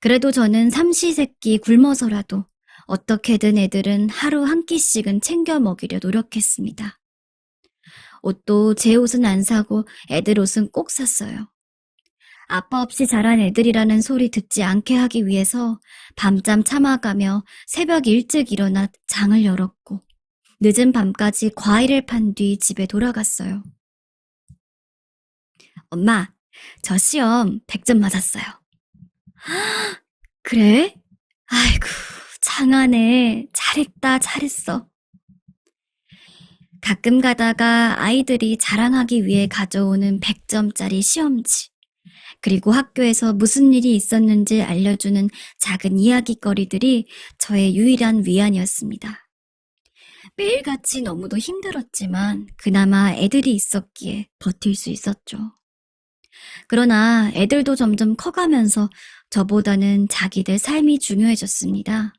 그래도 저는 삼시세끼 굶어서라도 어떻게든 애들은 하루 한 끼씩은 챙겨 먹이려 노력했습니다. 옷도 제 옷은 안 사고 애들 옷은 꼭 샀어요. 아빠 없이 자란 애들이라는 소리 듣지 않게 하기 위해서 밤잠 참아가며 새벽 일찍 일어나 장을 열었고 늦은 밤까지 과일을 판 뒤 집에 돌아갔어요. 엄마, 저 시험 100점 맞았어요. 그래? 아이고, 장하네. 잘했다, 잘했어. 가끔 가다가 아이들이 자랑하기 위해 가져오는 100점짜리 시험지, 그리고 학교에서 무슨 일이 있었는지 알려주는 작은 이야깃거리들이 저의 유일한 위안이었습니다. 매일같이 너무도 힘들었지만 그나마 애들이 있었기에 버틸 수 있었죠. 그러나 애들도 점점 커가면서 저보다는 자기들 삶이 중요해졌습니다.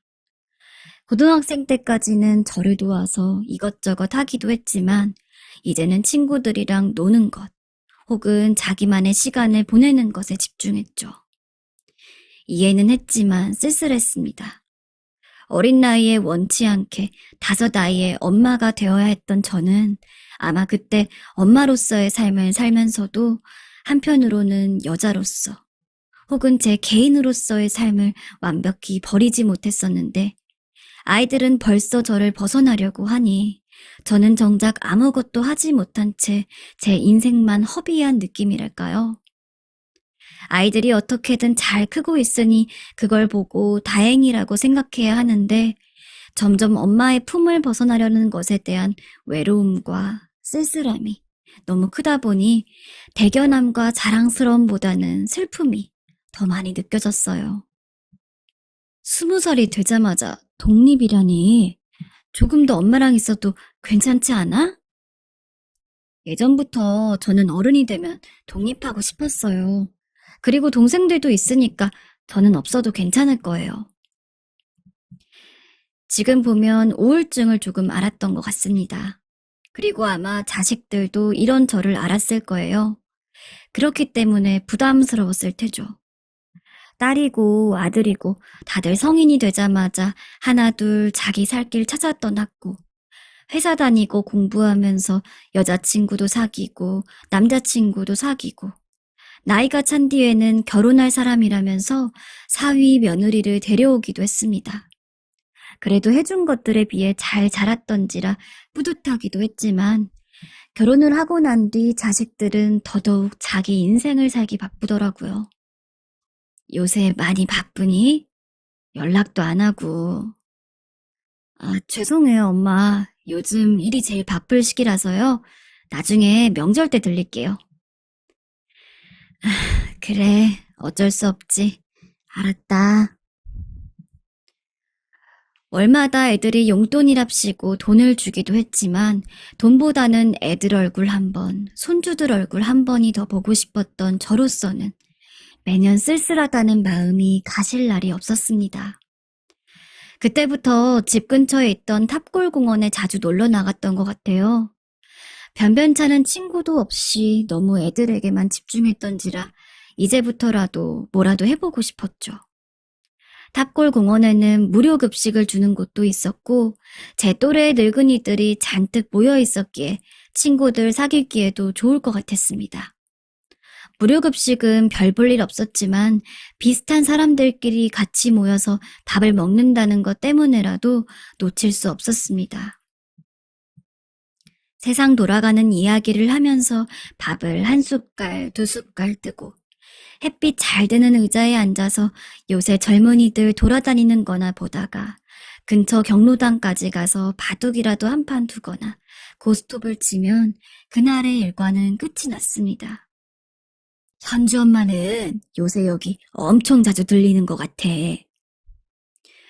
고등학생 때까지는 저를 도와서 이것저것 하기도 했지만 이제는 친구들이랑 노는 것 혹은 자기만의 시간을 보내는 것에 집중했죠. 이해는 했지만 쓸쓸했습니다. 어린 나이에 원치 않게 5아이의 엄마가 되어야 했던 저는 아마 그때 엄마로서의 삶을 살면서도 한편으로는 여자로서 혹은 제 개인으로서의 삶을 완벽히 버리지 못했었는데 아이들은 벌써 저를 벗어나려고 하니 저는 정작 아무것도 하지 못한 채 제 인생만 허비한 느낌이랄까요? 아이들이 어떻게든 잘 크고 있으니 그걸 보고 다행이라고 생각해야 하는데 점점 엄마의 품을 벗어나려는 것에 대한 외로움과 쓸쓸함이 너무 크다 보니 대견함과 자랑스러움보다는 슬픔이 더 많이 느껴졌어요. 20살이 되자마자 독립이라니 조금 더 엄마랑 있어도 괜찮지 않아? 예전부터 저는 어른이 되면 독립하고 싶었어요. 그리고 동생들도 있으니까 저는 없어도 괜찮을 거예요. 지금 보면 우울증을 조금 알았던 것 같습니다. 그리고 아마 자식들도 이런 저를 알았을 거예요. 그렇기 때문에 부담스러웠을 테죠. 딸이고 아들이고 다들 성인이 되자마자 하나둘 자기 살 길 찾아 떠났고 회사 다니고 공부하면서 여자친구도 사귀고 남자친구도 사귀고 나이가 찬 뒤에는 결혼할 사람이라면서 사위 며느리를 데려오기도 했습니다. 그래도 해준 것들에 비해 잘 자랐던지라 뿌듯하기도 했지만 결혼을 하고 난 뒤 자식들은 더더욱 자기 인생을 살기 바쁘더라고요. 요새 많이 바쁘니? 연락도 안 하고. 죄송해요, 엄마. 요즘 일이 제일 바쁠 시기라서요. 나중에 명절 때 들릴게요. 그래, 어쩔 수 없지. 알았다. 월마다 애들이 용돈이랍시고 돈을 주기도 했지만 돈보다는 애들 얼굴 한 번, 손주들 얼굴 한 번이 더 보고 싶었던 저로서는 매년 쓸쓸하다는 마음이 가실 날이 없었습니다. 그때부터 집 근처에 있던 탑골공원에 자주 놀러 나갔던 것 같아요. 변변찮은 친구도 없이 너무 애들에게만 집중했던지라 이제부터라도 뭐라도 해보고 싶었죠. 탑골공원에는 무료 급식을 주는 곳도 있었고 제 또래의 늙은이들이 잔뜩 모여 있었기에 친구들 사귀기에도 좋을 것 같았습니다. 무료 급식은 별 볼 일 없었지만 비슷한 사람들끼리 같이 모여서 밥을 먹는다는 것 때문에라도 놓칠 수 없었습니다. 세상 돌아가는 이야기를 하면서 밥을 한 숟갈, 2숟갈 뜨고 햇빛 잘 드는 의자에 앉아서 요새 젊은이들 돌아다니는 거나 보다가 근처 경로당까지 가서 바둑이라도 한 판 두거나 고스톱을 치면 그날의 일과는 끝이 났습니다. 현주 엄마는 요새 여기 엄청 자주 들리는 것 같아.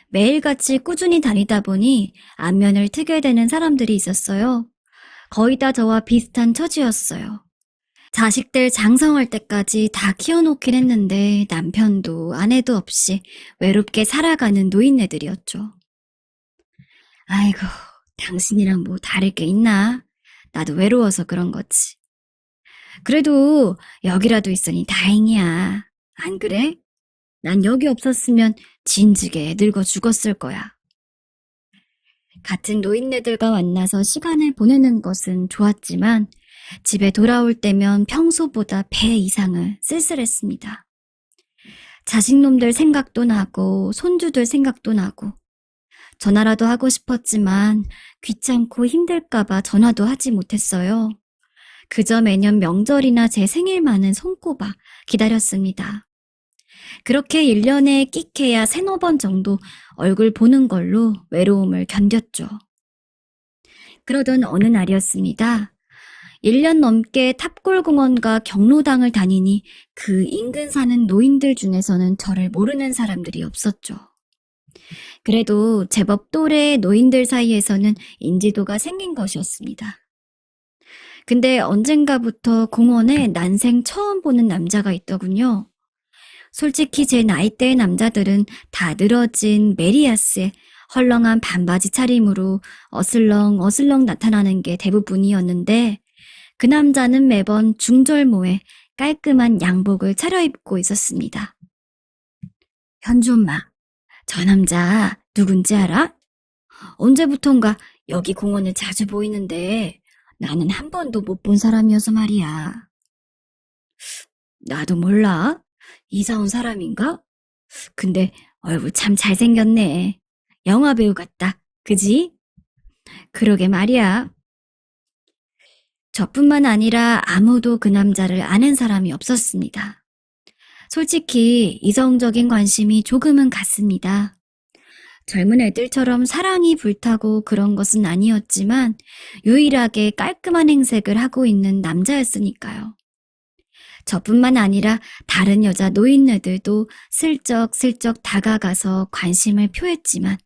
매일같이 꾸준히 다니다 보니 안면을 트게 되는 사람들이 있었어요. 거의 다 저와 비슷한 처지였어요. 자식들 장성할 때까지 다 키워놓긴 했는데 남편도 아내도 없이 외롭게 살아가는 노인네들이었죠. 아이고, 당신이랑 뭐 다를 게 있나? 나도 외로워서 그런 거지. 그래도 여기라도 있으니 다행이야. 안 그래? 난 여기 없었으면 진즉에 늙어 죽었을 거야. 같은 노인네들과 만나서 시간을 보내는 것은 좋았지만 집에 돌아올 때면 평소보다 배 이상을 쓸쓸했습니다. 자식놈들 생각도 나고 손주들 생각도 나고 전화라도 하고 싶었지만 귀찮고 힘들까봐 전화도 하지 못했어요. 그저 매년 명절이나 제 생일만은 손꼽아 기다렸습니다. 그렇게 1년에 끽해야 3-4번 정도 얼굴 보는 걸로 외로움을 견뎠죠. 그러던 어느 날이었습니다. 1년 넘게 탑골공원과 경로당을 다니니 그 인근 사는 노인들 중에서는 저를 모르는 사람들이 없었죠. 그래도 제법 또래의 노인들 사이에서는 인지도가 생긴 것이었습니다. 근데 언젠가부터 공원에 난생 처음 보는 남자가 있더군요. 솔직히 제 나이대의 남자들은 다 늘어진 메리아스의 헐렁한 반바지 차림으로 어슬렁어슬렁 나타나는 게 대부분이었는데 그 남자는 매번 중절모에 깔끔한 양복을 차려입고 있었습니다. 현주 엄마, 저 남자 누군지 알아? 언제부턴가 여기 공원에 자주 보이는데 나는 한 번도 못 본 사람이어서 말이야. 나도 몰라. 이사 온 사람인가? 근데 얼굴 참 잘생겼네. 영화배우 같다. 그지? 그러게 말이야. 저뿐만 아니라 아무도 그 남자를 아는 사람이 없었습니다. 솔직히 이성적인 관심이 조금은 갔습니다. 젊은 애들처럼 사랑이 불타고 그런 것은 아니었지만 유일하게 깔끔한 행색을 하고 있는 남자였으니까요. 저뿐만 아니라 다른 여자 노인네들도 슬쩍슬쩍 다가가서 관심을 표했지만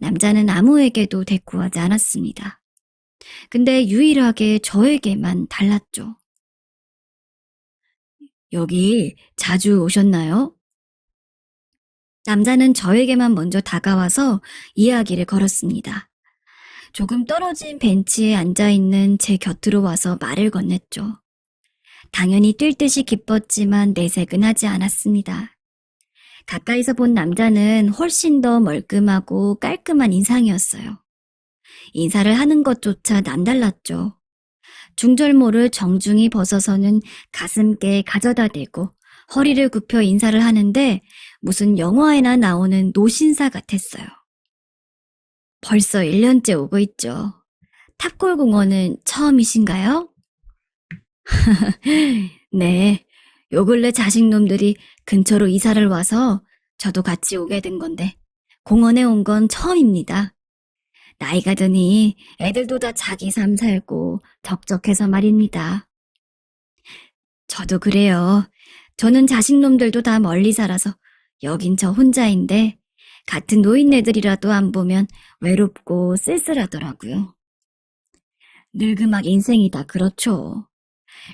남자는 아무에게도 대꾸하지 않았습니다. 근데 유일하게 저에게만 달랐죠. 여기 자주 오셨나요? 남자는 저에게만 먼저 다가와서 이야기를 걸었습니다. 조금 떨어진 벤치에 앉아있는 제 곁으로 와서 말을 건넸죠. 당연히 뛸 듯이 기뻤지만 내색은 하지 않았습니다. 가까이서 본 남자는 훨씬 더 멀끔하고 깔끔한 인상이었어요. 인사를 하는 것조차 남달랐죠. 중절모를 정중히 벗어서는 가슴께에 가져다 대고 허리를 굽혀 인사를 하는데 무슨 영화에나 나오는 노신사 같았어요. 벌써 1년째 오고 있죠. 탑골공원은 처음이신가요? 네, 요 근래 자식놈들이 근처로 이사를 와서 저도 같이 오게 된 건데 공원에 온 건 처음입니다. 나이가 드니 애들도 다 자기 삶 살고 적적해서 말입니다. 저도 그래요. 저는 자식놈들도 다 멀리 살아서 여긴 저 혼자인데 같은 노인네들이라도 안 보면 외롭고 쓸쓸하더라고요. 늙음학 인생이 다 그렇죠.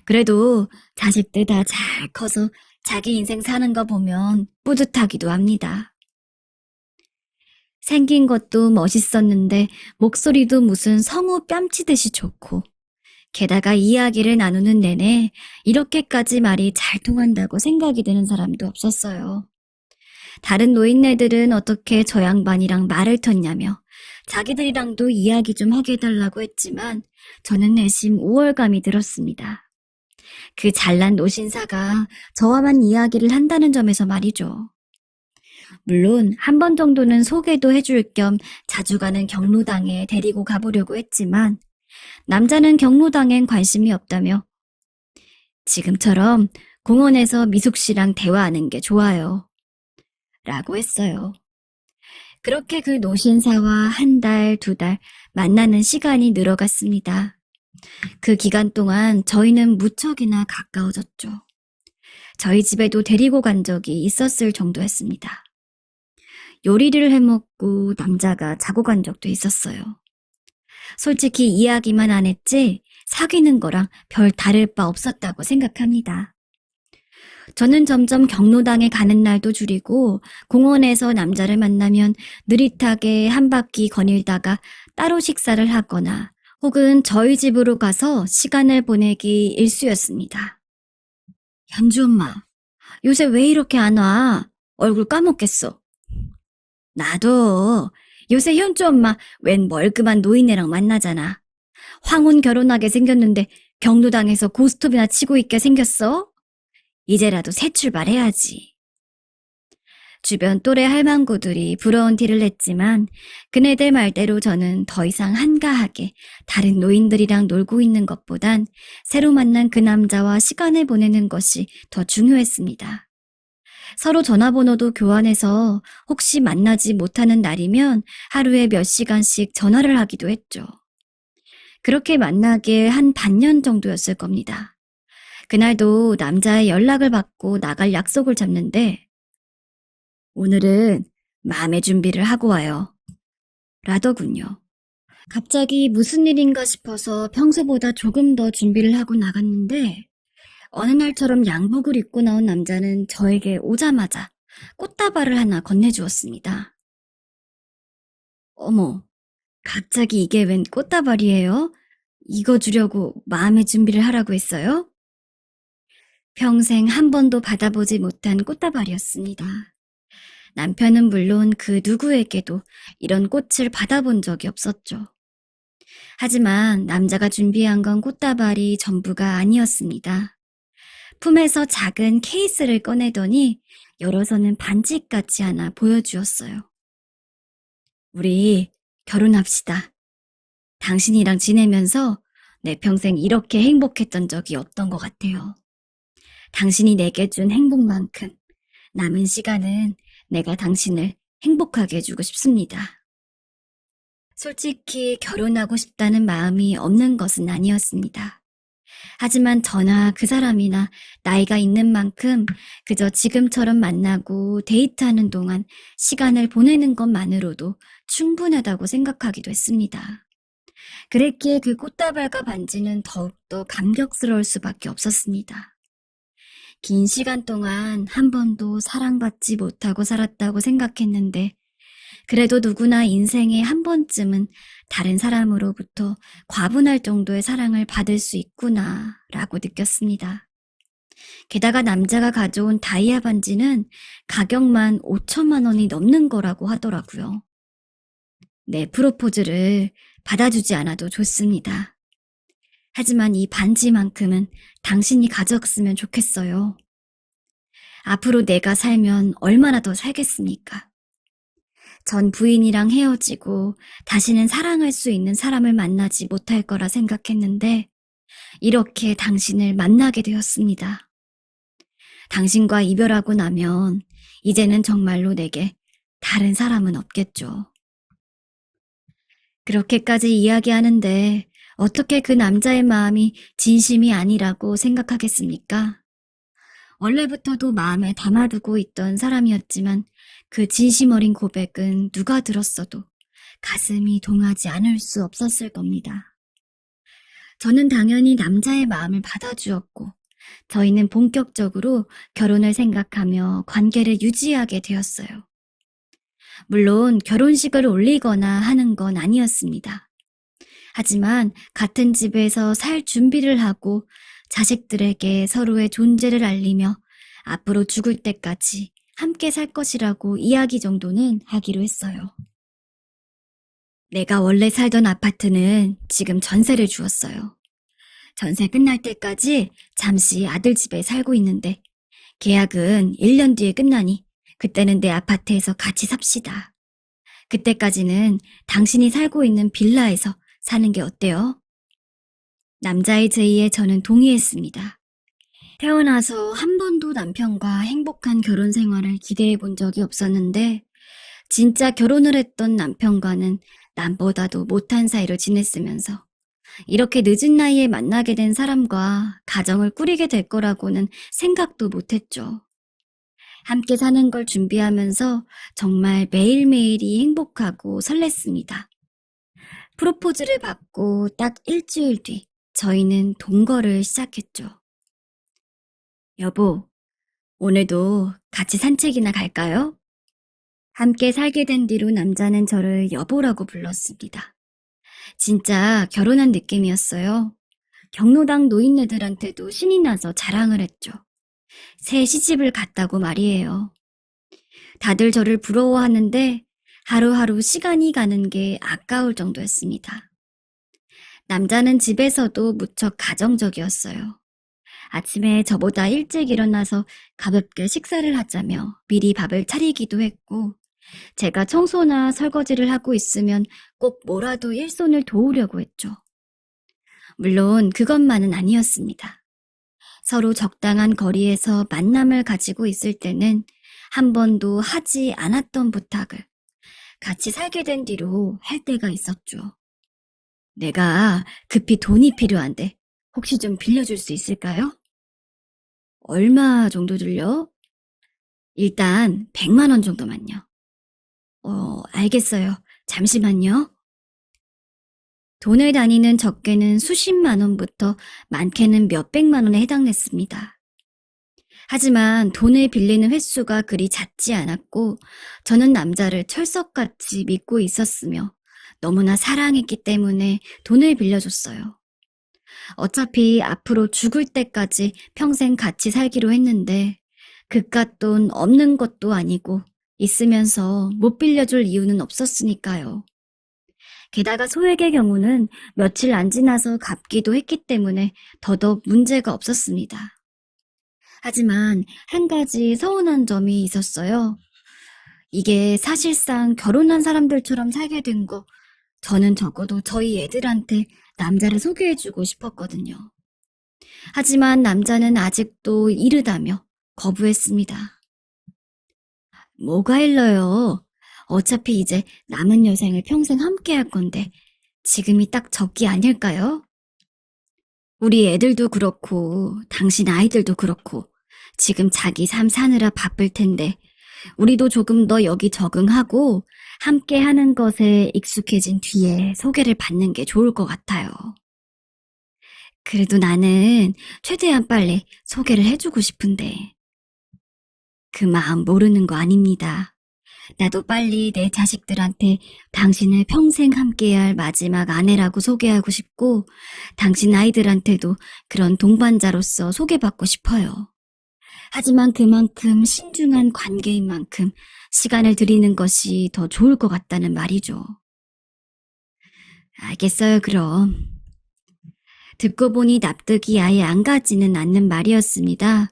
그래도 자식들 다 잘 커서 자기 인생 사는 거 보면 뿌듯하기도 합니다. 생긴 것도 멋있었는데 목소리도 무슨 성우 뺨치듯이 좋고 게다가 이야기를 나누는 내내 이렇게까지 말이 잘 통한다고 생각이 드는 사람도 없었어요. 다른 노인네들은 어떻게 저 양반이랑 말을 텄냐며 자기들이랑도 이야기 좀 하게 해달라고 했지만 저는 내심 우월감이 들었습니다. 그 잘난 노신사가 저와만 이야기를 한다는 점에서 말이죠. 물론 한 번 정도는 소개도 해줄 겸 자주 가는 경로당에 데리고 가보려고 했지만 남자는 경로당엔 관심이 없다며 지금처럼 공원에서 미숙 씨랑 대화하는 게 좋아요. 라고 했어요. 그렇게 그 노신사와 한 달, 두 달 만나는 시간이 늘어갔습니다. 그 기간 동안 저희는 무척이나 가까워졌죠. 저희 집에도 데리고 간 적이 있었을 정도였습니다. 요리를 해먹고 남자가 자고 간 적도 있었어요. 솔직히 이야기만 안 했지 사귀는 거랑 별 다를 바 없었다고 생각합니다. 저는 점점 경로당에 가는 날도 줄이고 공원에서 남자를 만나면 느릿하게 한 바퀴 거닐다가 따로 식사를 하거나 혹은 저희 집으로 가서 시간을 보내기 일쑤였습니다. 현주 엄마, 요새 왜 이렇게 안 와? 얼굴 까먹겠어. 나도 요새 현주 엄마 웬 멀끔한 노인네랑 만나잖아. 황혼 결혼하게 생겼는데 경로당에서 고스톱이나 치고 있게 생겼어? 이제라도 새 출발해야지. 주변 또래 할망구들이 부러운 티를 냈지만 그네들 말대로 저는 더 이상 한가하게 다른 노인들이랑 놀고 있는 것보단 새로 만난 그 남자와 시간을 보내는 것이 더 중요했습니다. 서로 전화번호도 교환해서 혹시 만나지 못하는 날이면 하루에 몇 시간씩 전화를 하기도 했죠. 그렇게 만나길 한 반년 정도였을 겁니다. 그날도 남자의 연락을 받고 나갈 약속을 잡는데 오늘은 마음의 준비를 하고 와요. 라더군요. 갑자기 무슨 일인가 싶어서 평소보다 조금 더 준비를 하고 나갔는데 어느 날처럼 양복을 입고 나온 남자는 저에게 오자마자 꽃다발을 하나 건네주었습니다. 어머, 갑자기 이게 웬 꽃다발이에요? 이거 주려고 마음의 준비를 하라고 했어요? 평생 한 번도 받아보지 못한 꽃다발이었습니다. 남편은 물론 그 누구에게도 이런 꽃을 받아본 적이 없었죠. 하지만 남자가 준비한 건 꽃다발이 전부가 아니었습니다. 품에서 작은 케이스를 꺼내더니 열어서는 반지까지 하나 보여주었어요. 우리 결혼합시다. 당신이랑 지내면서 내 평생 이렇게 행복했던 적이 없던 것 같아요. 당신이 내게 준 행복만큼 남은 시간은 내가 당신을 행복하게 해주고 싶습니다. 솔직히 결혼하고 싶다는 마음이 없는 것은 아니었습니다. 하지만 저나 그 사람이나 나이가 있는 만큼 그저 지금처럼 만나고 데이트하는 동안 시간을 보내는 것만으로도 충분하다고 생각하기도 했습니다. 그랬기에 그 꽃다발과 반지는 더욱더 감격스러울 수밖에 없었습니다. 긴 시간 동안 한 번도 사랑받지 못하고 살았다고 생각했는데 그래도 누구나 인생에 한 번쯤은 다른 사람으로부터 과분할 정도의 사랑을 받을 수 있구나라고 느꼈습니다. 게다가 남자가 가져온 다이아 반지는 가격만 5천만 원이 넘는 거라고 하더라고요. 내 프로포즈를 받아주지 않아도 좋습니다. 하지만 이 반지만큼은 당신이 가졌으면 좋겠어요. 앞으로 내가 살면 얼마나 더 살겠습니까? 전 부인이랑 헤어지고 다시는 사랑할 수 있는 사람을 만나지 못할 거라 생각했는데 이렇게 당신을 만나게 되었습니다. 당신과 이별하고 나면 이제는 정말로 내게 다른 사람은 없겠죠. 그렇게까지 이야기하는데 어떻게 그 남자의 마음이 진심이 아니라고 생각하겠습니까? 원래부터도 마음에 담아두고 있던 사람이었지만 그 진심 어린 고백은 누가 들었어도 가슴이 동하지 않을 수 없었을 겁니다. 저는 당연히 남자의 마음을 받아주었고 저희는 본격적으로 결혼을 생각하며 관계를 유지하게 되었어요. 물론 결혼식을 올리거나 하는 건 아니었습니다. 하지만 같은 집에서 살 준비를 하고 자식들에게 서로의 존재를 알리며 앞으로 죽을 때까지 함께 살 것이라고 이야기 정도는 하기로 했어요. 내가 원래 살던 아파트는 지금 전세를 주었어요. 전세 끝날 때까지 잠시 아들 집에 살고 있는데 계약은 1년 뒤에 끝나니 그때는 내 아파트에서 같이 삽시다. 그때까지는 당신이 살고 있는 빌라에서 사는 게 어때요? 남자의 제의에 저는 동의했습니다. 태어나서 한 번도 남편과 행복한 결혼 생활을 기대해 본 적이 없었는데, 진짜 결혼을 했던 남편과는 남보다도 못한 사이로 지냈으면서, 이렇게 늦은 나이에 만나게 된 사람과 가정을 꾸리게 될 거라고는 생각도 못했죠. 함께 사는 걸 준비하면서 정말 매일매일이 행복하고 설렜습니다. 프로포즈를 받고 딱 일주일 뒤, 저희는 동거를 시작했죠. 여보, 오늘도 같이 산책이나 갈까요? 함께 살게 된 뒤로 남자는 저를 여보라고 불렀습니다. 진짜 결혼한 느낌이었어요. 경로당 노인네들한테도 신이 나서 자랑을 했죠. 새 시집을 갔다고 말이에요. 다들 저를 부러워하는데 하루하루 시간이 가는 게 아까울 정도였습니다. 남자는 집에서도 무척 가정적이었어요. 아침에 저보다 일찍 일어나서 가볍게 식사를 하자며 미리 밥을 차리기도 했고, 제가 청소나 설거지를 하고 있으면 꼭 뭐라도 일손을 도우려고 했죠. 물론 그것만은 아니었습니다. 서로 적당한 거리에서 만남을 가지고 있을 때는 한 번도 하지 않았던 부탁을 같이 살게 된 뒤로 할 때가 있었죠. 내가 급히 돈이 필요한데 혹시 좀 빌려줄 수 있을까요? 얼마 정도 들려? 일단 100만 원 정도만요. 알겠어요. 잠시만요. 돈을 다니는 적게는 수십만 원부터 많게는 몇백만 원에 해당했습니다. 하지만 돈을 빌리는 횟수가 그리 잦지 않았고 저는 남자를 철석같이 믿고 있었으며 너무나 사랑했기 때문에 돈을 빌려줬어요. 어차피 앞으로 죽을 때까지 평생 같이 살기로 했는데 그깟 돈 없는 것도 아니고 있으면서 못 빌려줄 이유는 없었으니까요. 게다가 소액의 경우는 며칠 안 지나서 갚기도 했기 때문에 더더욱 문제가 없었습니다. 하지만 한 가지 서운한 점이 있었어요. 이게 사실상 결혼한 사람들처럼 살게 된 거, 저는 적어도 저희 애들한테 남자를 소개해주고 싶었거든요. 하지만 남자는 아직도 이르다며 거부했습니다. 뭐가 일러요? 어차피 이제 남은 여생을 평생 함께 할 건데 지금이 딱 적기 아닐까요? 우리 애들도 그렇고 당신 아이들도 그렇고 지금 자기 삶 사느라 바쁠 텐데 우리도 조금 더 여기 적응하고 함께 하는 것에 익숙해진 뒤에 소개를 받는 게 좋을 것 같아요. 그래도 나는 최대한 빨리 소개를 해주고 싶은데 그 마음 모르는 거 아닙니다. 나도 빨리 내 자식들한테 당신을 평생 함께할 마지막 아내라고 소개하고 싶고 당신 아이들한테도 그런 동반자로서 소개받고 싶어요. 하지만 그만큼 신중한 관계인 만큼 시간을 들이는 것이 더 좋을 것 같다는 말이죠. 알겠어요, 그럼. 듣고 보니 납득이 아예 안 가지는 않는 말이었습니다.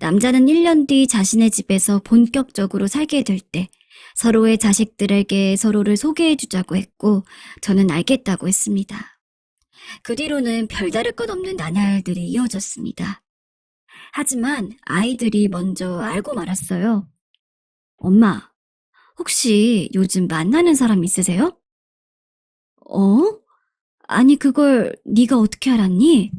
남자는 1년 뒤 자신의 집에서 본격적으로 살게 될 때 서로의 자식들에게 서로를 소개해주자고 했고 저는 알겠다고 했습니다. 그 뒤로는 별다를 것 없는 나날들이 이어졌습니다. 하지만 아이들이 먼저 알고 말았어요. 엄마, 혹시 요즘 만나는 사람 있으세요? 어? 아니 그걸 네가 어떻게 알았니?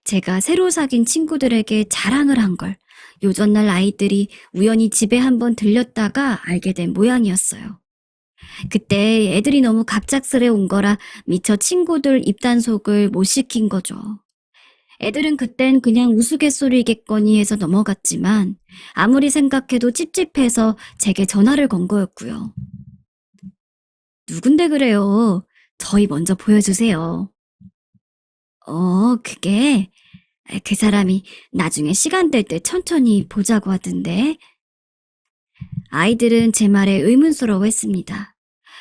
제가 새로 사귄 친구들에게 자랑을 한 걸 요전날 아이들이 우연히 집에 한번 들렸다가 알게 된 모양이었어요. 그때 애들이 너무 갑작스레 온 거라 미처 친구들 입단속을 못 시킨 거죠. 애들은 그땐 그냥 우스갯소리겠거니 해서 넘어갔지만 아무리 생각해도 찝찝해서 제게 전화를 건 거였고요. 누군데 그래요? 저희 먼저 보여주세요. 그게 그 사람이 나중에 시간 될 때 천천히 보자고 하던데. 아이들은 제 말에 의문스러워했습니다.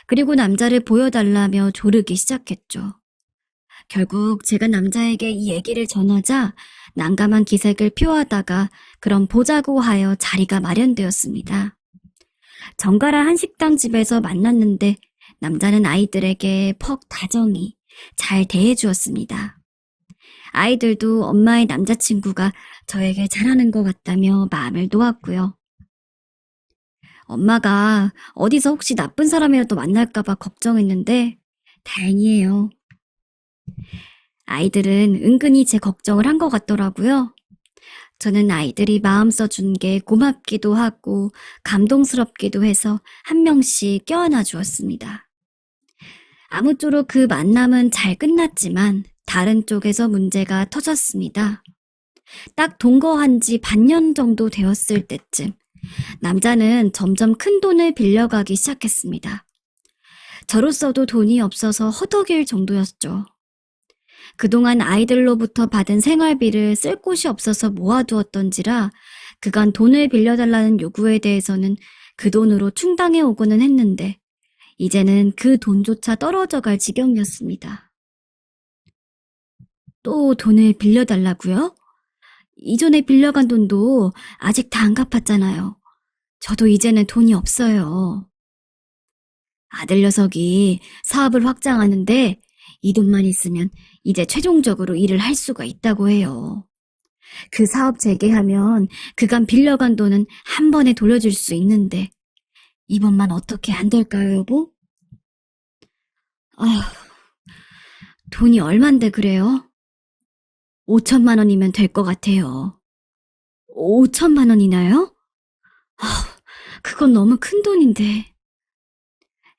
그리고 남자를 보여달라며 조르기 시작했죠. 결국 제가 남자에게 이 얘기를 전하자 난감한 기색을 표하다가 그럼 보자고 하여 자리가 마련되었습니다. 정갈한 한식당 집에서 만났는데 남자는 아이들에게 퍽 다정히 잘 대해주었습니다. 아이들도 엄마의 남자친구가 저에게 잘하는 것 같다며 마음을 놓았고요. 엄마가 어디서 혹시 나쁜 사람이라도 만날까봐 걱정했는데 다행이에요. 아이들은 은근히 제 걱정을 한 것 같더라고요. 저는 아이들이 마음 써준 게 고맙기도 하고 감동스럽기도 해서 한 명씩 껴안아 주었습니다. 아무쪼록 그 만남은 잘 끝났지만 다른 쪽에서 문제가 터졌습니다. 딱 동거한 지 반년 정도 되었을 때쯤 남자는 점점 큰 돈을 빌려가기 시작했습니다. 저로서도 돈이 없어서 허덕일 정도였죠. 그동안 아이들로부터 받은 생활비를 쓸 곳이 없어서 모아두었던지라 그간 돈을 빌려달라는 요구에 대해서는 그 돈으로 충당해 오고는 했는데 이제는 그 돈조차 떨어져 갈 지경이었습니다. 또 돈을 빌려달라고요? 이전에 빌려간 돈도 아직 다 안 갚았잖아요. 저도 이제는 돈이 없어요. 아들 녀석이 사업을 확장하는데 이 돈만 있으면 이제 최종적으로 일을 할 수가 있다고 해요. 그 사업 재개하면 그간 빌려간 돈은 한 번에 돌려줄 수 있는데 이번만 어떻게 안 될까요, 여보? 아휴, 돈이 얼만데 그래요? 5천만 원이면 될 것 같아요. 5천만 원이나요? 그건 너무 큰 돈인데.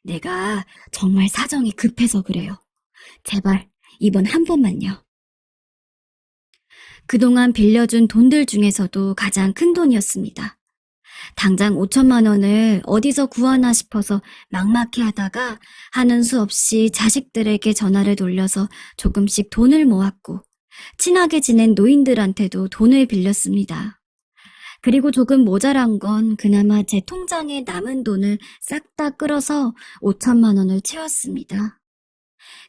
내가 정말 사정이 급해서 그래요. 제발 이번 한 번만요. 그동안 빌려준 돈들 중에서도 가장 큰 돈이었습니다. 당장 5천만 원을 어디서 구하나 싶어서 막막해 하다가 하는 수 없이 자식들에게 전화를 돌려서 조금씩 돈을 모았고 친하게 지낸 노인들한테도 돈을 빌렸습니다. 그리고 조금 모자란 건 그나마 제 통장에 남은 돈을 싹 다 끌어서 5천만 원을 채웠습니다.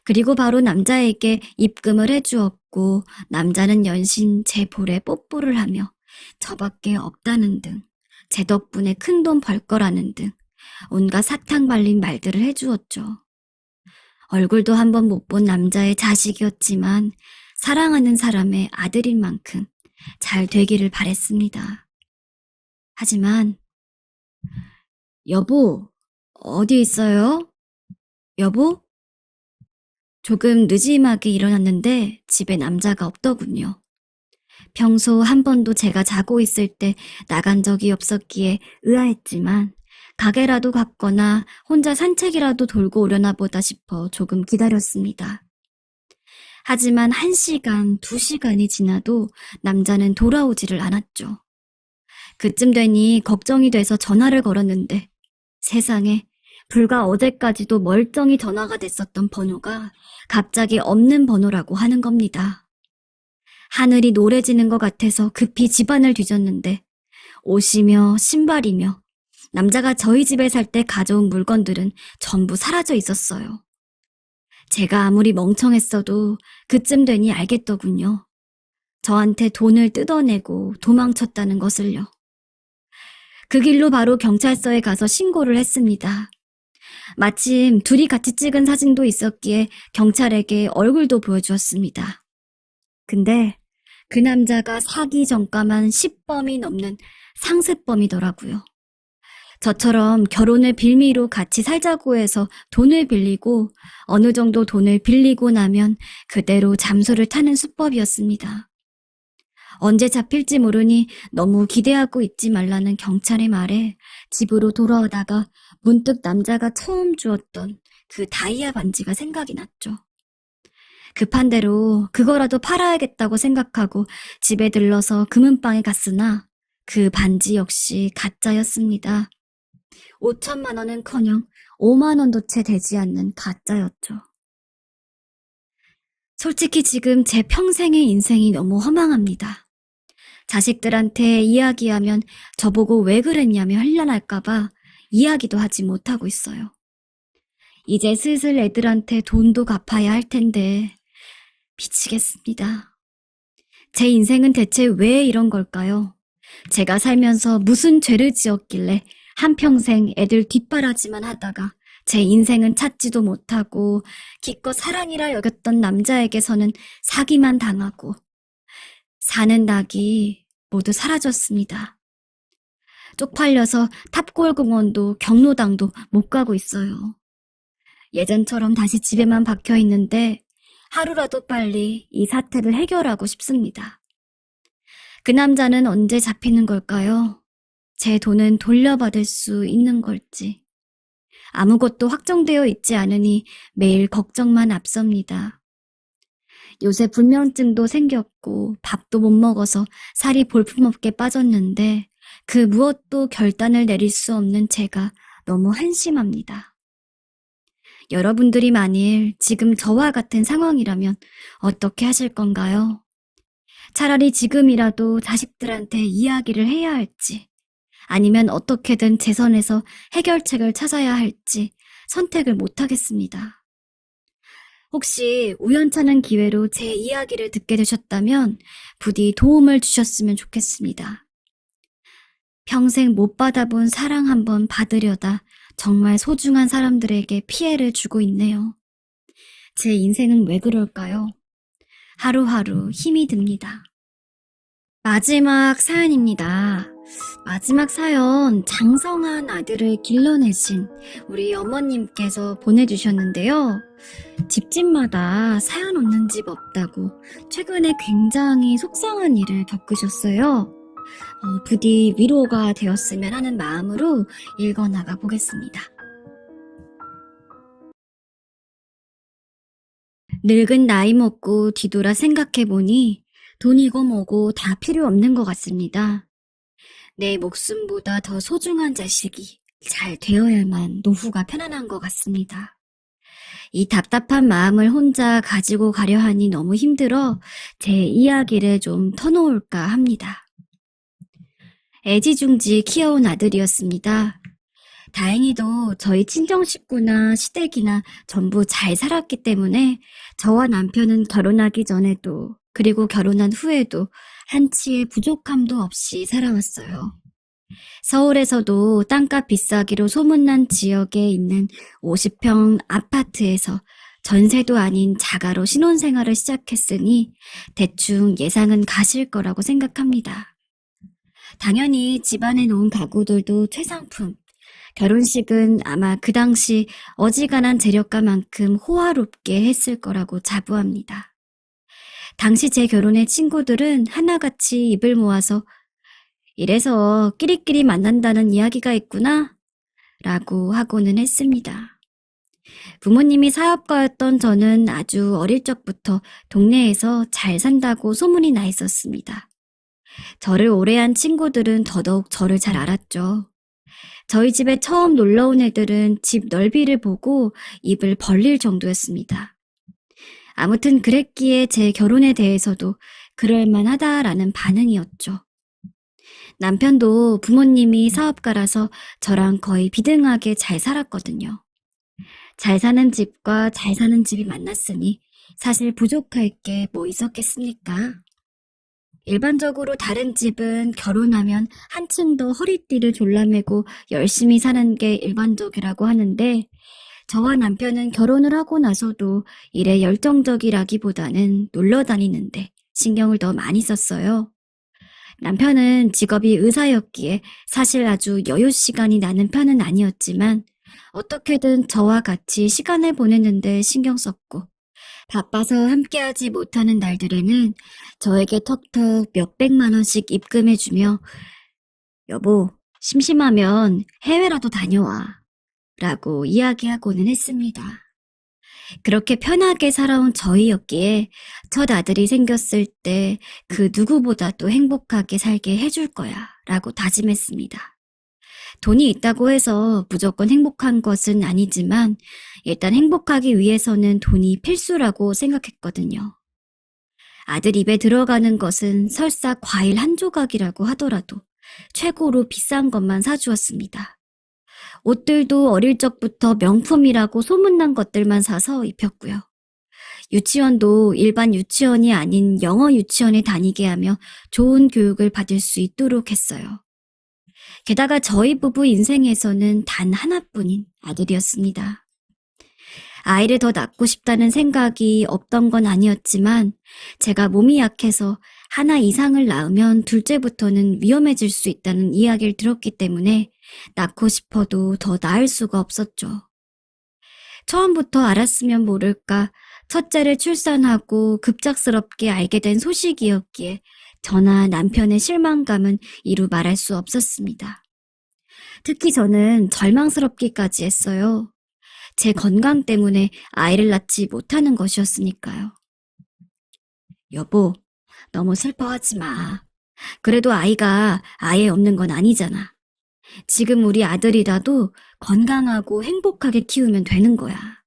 그리고 바로 남자에게 입금을 해주었고 남자는 연신 제 볼에 뽀뽀를 하며 저밖에 없다는 등 제 덕분에 큰돈 벌 거라는 등 온갖 사탕 발린 말들을 해주었죠. 얼굴도 한 번 못 본 남자의 자식이었지만 사랑하는 사람의 아들인 만큼 잘 되기를 바랬습니다. 하지만 여보, 어디 있어요? 여보? 조금 느지막이 일어났는데 집에 남자가 없더군요. 평소 한 번도 제가 자고 있을 때 나간 적이 없었기에 의아했지만 가게라도 갔거나 혼자 산책이라도 돌고 오려나 보다 싶어 조금 기다렸습니다. 하지만 1시간, 2시간이 지나도 남자는 돌아오지를 않았죠. 그쯤 되니 걱정이 돼서 전화를 걸었는데 세상에 불과 어제까지도 멀쩡히 전화가 됐었던 번호가 갑자기 없는 번호라고 하는 겁니다. 하늘이 노래지는 것 같아서 급히 집안을 뒤졌는데 옷이며 신발이며 남자가 저희 집에 살 때 가져온 물건들은 전부 사라져 있었어요. 제가 아무리 멍청했어도 그쯤 되니 알겠더군요. 저한테 돈을 뜯어내고 도망쳤다는 것을요. 그 길로 바로 경찰서에 가서 신고를 했습니다. 마침 둘이 같이 찍은 사진도 있었기에 경찰에게 얼굴도 보여주었습니다. 근데 그 남자가 사기 전과만 10범이 넘는 상습범이더라고요. 저처럼 결혼을 빌미로 같이 살자고 해서 돈을 빌리고 어느 정도 돈을 빌리고 나면 그대로 잠수를 타는 수법이었습니다. 언제 잡힐지 모르니 너무 기대하고 있지 말라는 경찰의 말에 집으로 돌아오다가 문득 남자가 처음 주었던 그 다이아 반지가 생각이 났죠. 급한 대로 그거라도 팔아야겠다고 생각하고 집에 들러서 금은방에 갔으나 그 반지 역시 가짜였습니다. 5천만 원은커녕 5만 원도 채 되지 않는 가짜였죠. 솔직히 지금 제 평생의 인생이 너무 허망합니다. 자식들한테 이야기하면 저보고 왜 그랬냐며 혼란할까봐 이야기도 하지 못하고 있어요. 이제 슬슬 애들한테 돈도 갚아야 할 텐데 미치겠습니다. 제 인생은 대체 왜 이런 걸까요? 제가 살면서 무슨 죄를 지었길래 한평생 애들 뒷바라지만 하다가 제 인생은 찾지도 못하고 기껏 사랑이라 여겼던 남자에게서는 사기만 당하고 사는 낙이 모두 사라졌습니다. 쪽팔려서 탑골공원도 경로당도 못 가고 있어요. 예전처럼 다시 집에만 박혀 있는데 하루라도 빨리 이 사태를 해결하고 싶습니다. 그 남자는 언제 잡히는 걸까요? 제 돈은 돌려받을 수 있는 걸지. 아무것도 확정되어 있지 않으니 매일 걱정만 앞섭니다. 요새 불면증도 생겼고 밥도 못 먹어서 살이 볼품없게 빠졌는데 그 무엇도 결단을 내릴 수 없는 제가 너무 한심합니다. 여러분들이 만일 지금 저와 같은 상황이라면 어떻게 하실 건가요? 차라리 지금이라도 자식들한테 이야기를 해야 할지, 아니면 어떻게든 제 선에서 해결책을 찾아야 할지 선택을 못하겠습니다. 혹시 우연찮은 기회로 제 이야기를 듣게 되셨다면 부디 도움을 주셨으면 좋겠습니다. 평생 못 받아본 사랑 한번 받으려다 정말 소중한 사람들에게 피해를 주고 있네요. 제 인생은 왜 그럴까요? 하루하루 힘이 듭니다. 마지막 사연입니다. 마지막 사연 장성한 아들을 길러내신 우리 어머님께서 보내주셨는데요. 집집마다 사연 없는 집 없다고 최근에 굉장히 속상한 일을 겪으셨어요. 부디 위로가 되었으면 하는 마음으로 읽어나가 보겠습니다. 늙은 나이 먹고 뒤돌아 생각해보니 돈이고 뭐고 다 필요 없는 것 같습니다. 내 목숨보다 더 소중한 자식이 잘 되어야만 노후가 편안한 것 같습니다. 이 답답한 마음을 혼자 가지고 가려 하니 너무 힘들어 제 이야기를 좀 터놓을까 합니다. 애지중지 키워온 아들이었습니다. 다행히도 저희 친정 식구나 시댁이나 전부 잘 살았기 때문에 저와 남편은 결혼하기 전에도 그리고 결혼한 후에도 한치의 부족함도 없이 살아왔어요. 서울에서도 땅값 비싸기로 소문난 지역에 있는 50평 아파트에서 전세도 아닌 자가로 신혼생활을 시작했으니 대충 예상은 가실 거라고 생각합니다. 당연히 집안에 놓은 가구들도 최상품, 결혼식은 아마 그 당시 어지간한 재력가만큼 호화롭게 했을 거라고 자부합니다. 당시 제 결혼의 친구들은 하나같이 입을 모아서 이래서 끼리끼리 만난다는 이야기가 있구나 라고 하고는 했습니다. 부모님이 사업가였던 저는 아주 어릴 적부터 동네에서 잘 산다고 소문이 나 있었습니다. 저를 오래한 친구들은 더더욱 저를 잘 알았죠. 저희 집에 처음 놀러온 애들은 집 넓이를 보고 입을 벌릴 정도였습니다. 아무튼 그랬기에 제 결혼에 대해서도 그럴만하다라는 반응이었죠. 남편도 부모님이 사업가라서 저랑 거의 비등하게 잘 살았거든요. 잘 사는 집과 잘 사는 집이 만났으니 사실 부족할 게 뭐 있었겠습니까? 일반적으로 다른 집은 결혼하면 한층 더 허리띠를 졸라매고 열심히 사는 게 일반적이라고 하는데 저와 남편은 결혼을 하고 나서도 일에 열정적이라기보다는 놀러 다니는데 신경을 더 많이 썼어요. 남편은 직업이 의사였기에 사실 아주 여유 시간이 나는 편은 아니었지만 어떻게든 저와 같이 시간을 보내는데 신경 썼고 바빠서 함께하지 못하는 날들에는 저에게 턱턱 몇백만 원씩 입금해주며 여보, 심심하면 해외라도 다녀와 라고 이야기하고는 했습니다. 그렇게 편하게 살아온 저희였기에 첫 아들이 생겼을 때 그 누구보다도 행복하게 살게 해줄 거야 라고 다짐했습니다. 돈이 있다고 해서 무조건 행복한 것은 아니지만 일단 행복하기 위해서는 돈이 필수라고 생각했거든요. 아들 입에 들어가는 것은 설사 과일 한 조각이라고 하더라도 최고로 비싼 것만 사주었습니다. 옷들도 어릴 적부터 명품이라고 소문난 것들만 사서 입혔고요. 유치원도 일반 유치원이 아닌 영어 유치원에 다니게 하며 좋은 교육을 받을 수 있도록 했어요. 게다가 저희 부부 인생에서는 단 하나뿐인 아들이었습니다. 아이를 더 낳고 싶다는 생각이 없던 건 아니었지만 제가 몸이 약해서 하나 이상을 낳으면 둘째부터는 위험해질 수 있다는 이야기를 들었기 때문에 낳고 싶어도 더 낳을 수가 없었죠. 처음부터 알았으면 모를까 첫째를 출산하고 급작스럽게 알게 된 소식이었기에 저나 남편의 실망감은 이루 말할 수 없었습니다. 특히 저는 절망스럽기까지 했어요. 제 건강 때문에 아이를 낳지 못하는 것이었으니까요. 여보, 너무 슬퍼하지 마. 그래도 아이가 아예 없는 건 아니잖아. 지금 우리 아들이라도 건강하고 행복하게 키우면 되는 거야.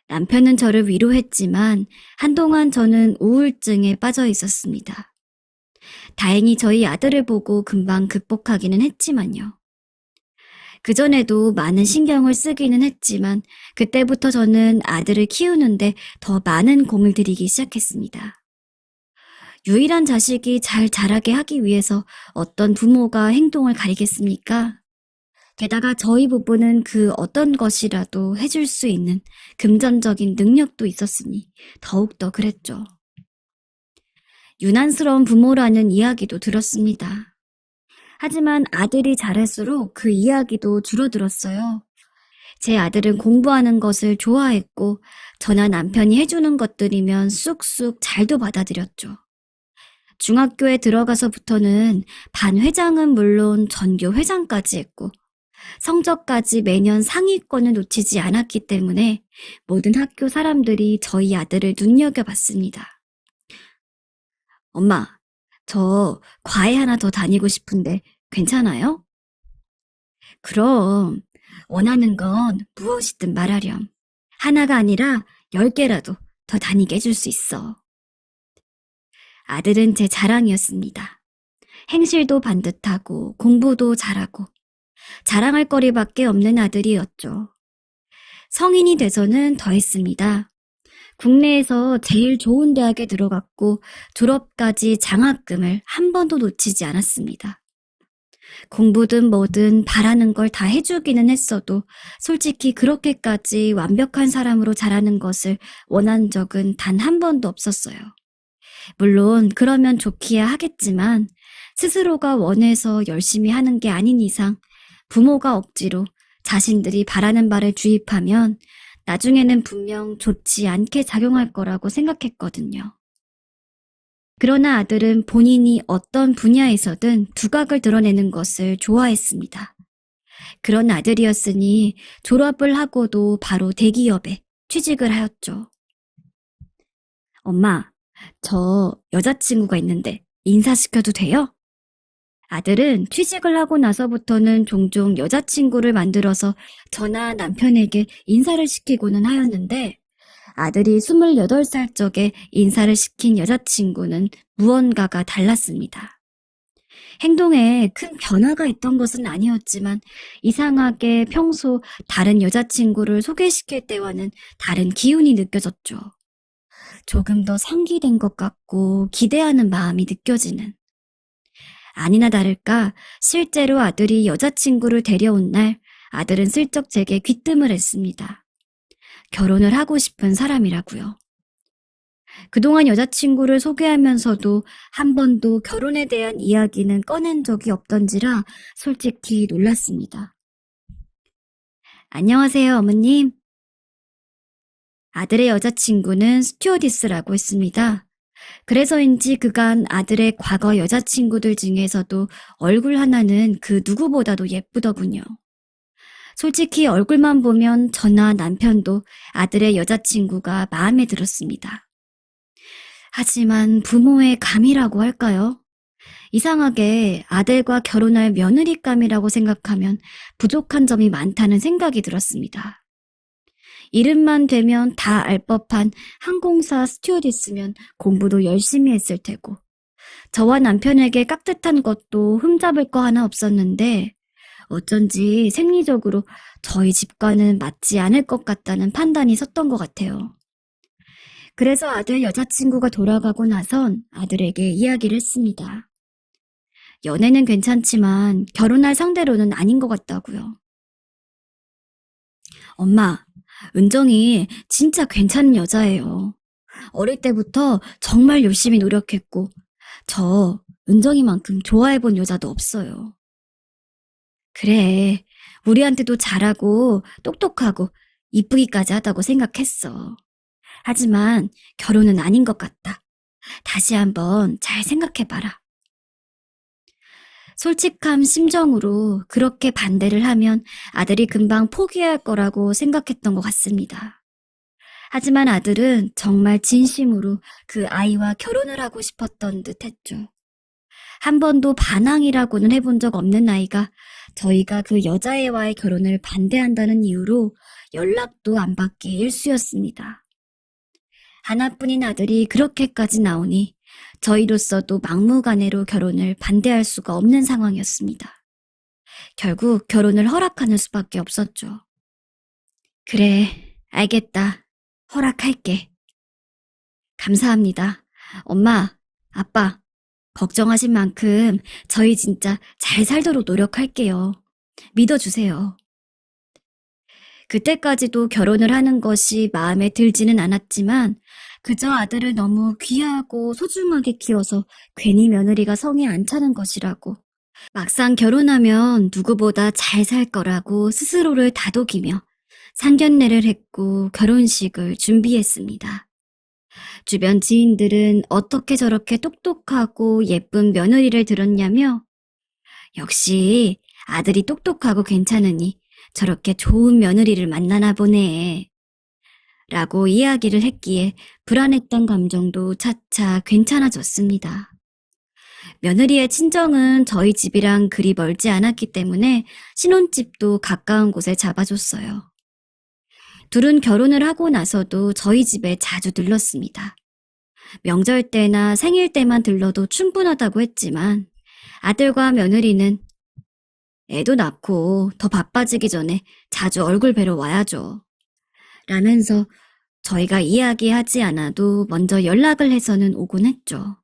남편은 저를 위로했지만 한동안 저는 우울증에 빠져 있었습니다. 다행히 저희 아들을 보고 금방 극복하기는 했지만요. 그전에도 많은 신경을 쓰기는 했지만 그때부터 저는 아들을 키우는데 더 많은 공을 들이기 시작했습니다. 유일한 자식이 잘 자라게 하기 위해서 어떤 부모가 행동을 가리겠습니까? 게다가 저희 부부는 그 어떤 것이라도 해줄 수 있는 금전적인 능력도 있었으니 더욱더 그랬죠. 유난스러운 부모라는 이야기도 들었습니다. 하지만 아들이 자랄수록 그 이야기도 줄어들었어요. 제 아들은 공부하는 것을 좋아했고 저나 남편이 해주는 것들이면 쑥쑥 잘도 받아들였죠. 중학교에 들어가서부터는 반 회장은 물론 전교 회장까지 했고 성적까지 매년 상위권을 놓치지 않았기 때문에 모든 학교 사람들이 저희 아들을 눈여겨봤습니다. 엄마, 저 과외 하나 더 다니고 싶은데 괜찮아요? 그럼 원하는 건 무엇이든 말하렴. 하나가 아니라 10개라도 더 다니게 해줄 수 있어. 아들은 제 자랑이었습니다. 행실도 반듯하고 공부도 잘하고 자랑할 거리밖에 없는 아들이었죠. 성인이 돼서는 더 했습니다. 국내에서 제일 좋은 대학에 들어갔고 졸업까지 장학금을 한 번도 놓치지 않았습니다. 공부든 뭐든 바라는 걸 다 해주기는 했어도 솔직히 그렇게까지 완벽한 사람으로 자라는 것을 원한 적은 단 한 번도 없었어요. 물론 그러면 좋기야 하겠지만 스스로가 원해서 열심히 하는 게 아닌 이상 부모가 억지로 자신들이 바라는 바를 주입하면 나중에는 분명 좋지 않게 작용할 거라고 생각했거든요. 그러나 아들은 본인이 어떤 분야에서든 두각을 드러내는 것을 좋아했습니다. 그런 아들이었으니 졸업을 하고도 바로 대기업에 취직을 하였죠. 엄마, 저 여자친구가 있는데 인사시켜도 돼요? 아들은 취직을 하고 나서부터는 종종 여자친구를 만들어서 저나 남편에게 인사를 시키고는 하였는데 아들이 28살 적에 인사를 시킨 여자친구는 무언가가 달랐습니다. 행동에 큰 변화가 있던 것은 아니었지만 이상하게 평소 다른 여자친구를 소개시킬 때와는 다른 기운이 느껴졌죠. 조금 더 상기된 것 같고 기대하는 마음이 느껴지는. 아니나 다를까 실제로 아들이 여자친구를 데려온 날 아들은 슬쩍 제게 귀뜸을 했습니다. 결혼을 하고 싶은 사람이라고요. 그동안 여자친구를 소개하면서도 한 번도 결혼에 대한 이야기는 꺼낸 적이 없던지라 솔직히 놀랐습니다. 안녕하세요, 어머님. 아들의 여자친구는 스튜어디스라고 했습니다. 그래서인지 그간 아들의 과거 여자친구들 중에서도 얼굴 하나는 그 누구보다도 예쁘더군요. 솔직히 얼굴만 보면 저나 남편도 아들의 여자친구가 마음에 들었습니다. 하지만 부모의 감이라고 할까요? 이상하게 아들과 결혼할 며느리감이라고 생각하면 부족한 점이 많다는 생각이 들었습니다. 이름만 되면 다 알 법한 항공사 스튜어디스면 공부도 열심히 했을 테고 저와 남편에게 깍듯한 것도 흠잡을 거 하나 없었는데 어쩐지 생리적으로 저희 집과는 맞지 않을 것 같다는 판단이 섰던 것 같아요. 그래서 아들 여자친구가 돌아가고 나선 아들에게 이야기를 했습니다. 연애는 괜찮지만 결혼할 상대로는 아닌 것 같다고요. 엄마, 은정이 진짜 괜찮은 여자예요. 어릴 때부터 정말 열심히 노력했고, 저 은정이만큼 좋아해본 여자도 없어요. 그래, 우리한테도 잘하고 똑똑하고 이쁘기까지 하다고 생각했어. 하지만 결혼은 아닌 것 같다. 다시 한번 잘 생각해봐라. 솔직한 심정으로 그렇게 반대를 하면 아들이 금방 포기할 거라고 생각했던 것 같습니다. 하지만 아들은 정말 진심으로 그 아이와 결혼을 하고 싶었던 듯 했죠. 한 번도 반항이라고는 해본 적 없는 아이가 저희가 그 여자애와의 결혼을 반대한다는 이유로 연락도 안 받기 일쑤였습니다. 하나뿐인 아들이 그렇게까지 나오니 저희로서도 막무가내로 결혼을 반대할 수가 없는 상황이었습니다. 결국 결혼을 허락하는 수밖에 없었죠. 그래, 알겠다. 허락할게. 감사합니다. 엄마, 아빠, 걱정하신 만큼 저희 진짜 잘 살도록 노력할게요. 믿어주세요. 그때까지도 결혼을 하는 것이 마음에 들지는 않았지만 그저 아들을 너무 귀하고 소중하게 키워서 괜히 며느리가 성에 안 차는 것이라고, 막상 결혼하면 누구보다 잘 살 거라고 스스로를 다독이며 상견례를 했고 결혼식을 준비했습니다. 주변 지인들은 어떻게 저렇게 똑똑하고 예쁜 며느리를 들었냐며 역시 아들이 똑똑하고 괜찮으니 저렇게 좋은 며느리를 만나나 보네 라고 이야기를 했기에 불안했던 감정도 차차 괜찮아졌습니다. 며느리의 친정은 저희 집이랑 그리 멀지 않았기 때문에 신혼집도 가까운 곳에 잡아줬어요. 둘은 결혼을 하고 나서도 저희 집에 자주 들렀습니다. 명절 때나 생일 때만 들러도 충분하다고 했지만 아들과 며느리는 애도 낳고 더 바빠지기 전에 자주 얼굴 뵈러 와야죠. 라면서 저희가 이야기하지 않아도 먼저 연락을 해서는 오곤 했죠.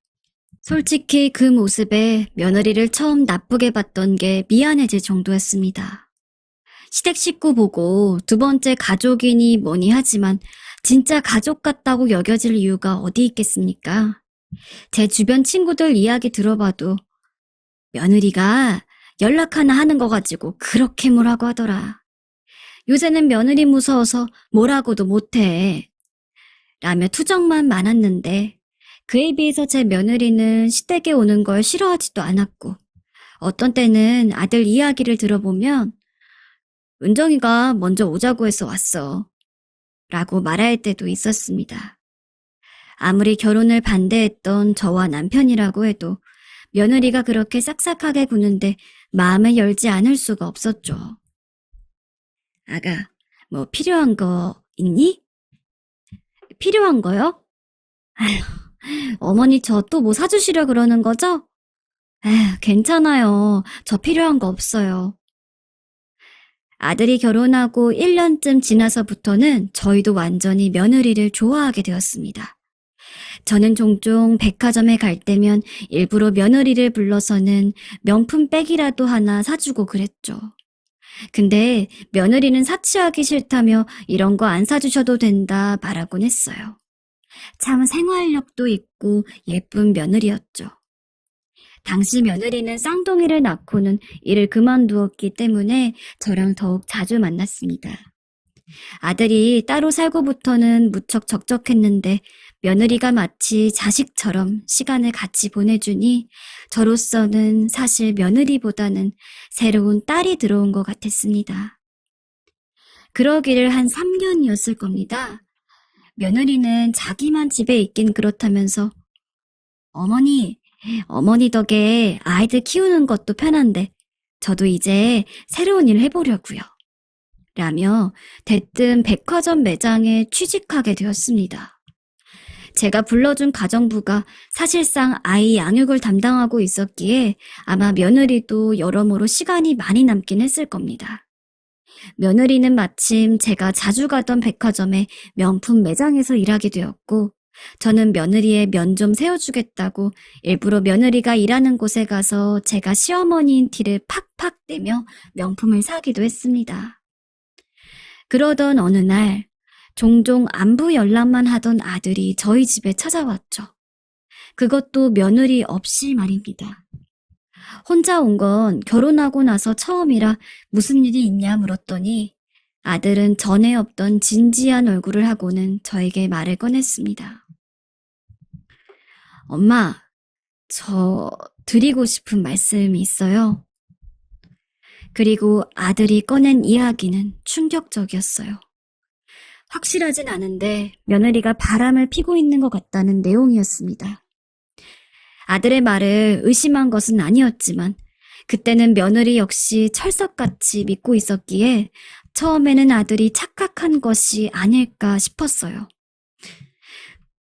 솔직히 그 모습에 며느리를 처음 나쁘게 봤던 게 미안해질 정도였습니다. 시댁 식구 보고 두 번째 가족이니 뭐니 하지만 진짜 가족 같다고 여겨질 이유가 어디 있겠습니까? 제 주변 친구들 이야기 들어봐도 며느리가 연락 하나 하는 거 가지고 그렇게 뭐라고 하더라. 요새는 며느리 무서워서 뭐라고도 못해. 라며 투정만 많았는데 그에 비해서 제 며느리는 시댁에 오는 걸 싫어하지도 않았고 어떤 때는 아들 이야기를 들어보면 은정이가 먼저 오자고 해서 왔어. 라고 말할 때도 있었습니다. 아무리 결혼을 반대했던 저와 남편이라고 해도 며느리가 그렇게 싹싹하게 구는데 마음을 열지 않을 수가 없었죠. 아가, 뭐 필요한 거 있니? 필요한 거요? 아휴, 어머니 저 또 뭐 사주시려 그러는 거죠? 에휴, 괜찮아요. 저 필요한 거 없어요. 아들이 결혼하고 1년쯤 지나서부터는 저희도 완전히 며느리를 좋아하게 되었습니다. 저는 종종 백화점에 갈 때면 일부러 며느리를 불러서는 명품 백이라도 하나 사주고 그랬죠. 근데 며느리는 사치하기 싫다며 이런 거 안 사주셔도 된다 말하곤 했어요. 참 생활력도 있고 예쁜 며느리였죠. 당시 며느리는 쌍둥이를 낳고는 일을 그만두었기 때문에 저랑 더욱 자주 만났습니다. 아들이 따로 살고부터는 무척 적적했는데 며느리가 마치 자식처럼 시간을 같이 보내주니 저로서는 사실 며느리보다는 새로운 딸이 들어온 것 같았습니다. 그러기를 한 3년이었을 겁니다. 며느리는 자기만 집에 있긴 그렇다면서 어머니 덕에 아이들 키우는 것도 편한데 저도 이제 새로운 일 해보려고요. 라며 대뜸 백화점 매장에 취직하게 되었습니다. 제가 불러준 가정부가 사실상 아이 양육을 담당하고 있었기에 아마 며느리도 여러모로 시간이 많이 남긴 했을 겁니다. 며느리는 마침 제가 자주 가던 백화점의 명품 매장에서 일하게 되었고 저는 며느리의 면 좀 세워주겠다고 일부러 며느리가 일하는 곳에 가서 제가 시어머니인 티를 팍팍 내며 명품을 사기도 했습니다. 그러던 어느 날 종종 안부 연락만 하던 아들이 저희 집에 찾아왔죠. 그것도 며느리 없이 말입니다. 혼자 온 건 결혼하고 나서 처음이라 무슨 일이 있냐 물었더니 아들은 전에 없던 진지한 얼굴을 하고는 저에게 말을 꺼냈습니다. 엄마, 저 드리고 싶은 말씀이 있어요. 그리고 아들이 꺼낸 이야기는 충격적이었어요. 확실하진 않은데 며느리가 바람을 피고 있는 것 같다는 내용이었습니다. 아들의 말을 의심한 것은 아니었지만 그때는 며느리 역시 철석같이 믿고 있었기에 처음에는 아들이 착각한 것이 아닐까 싶었어요.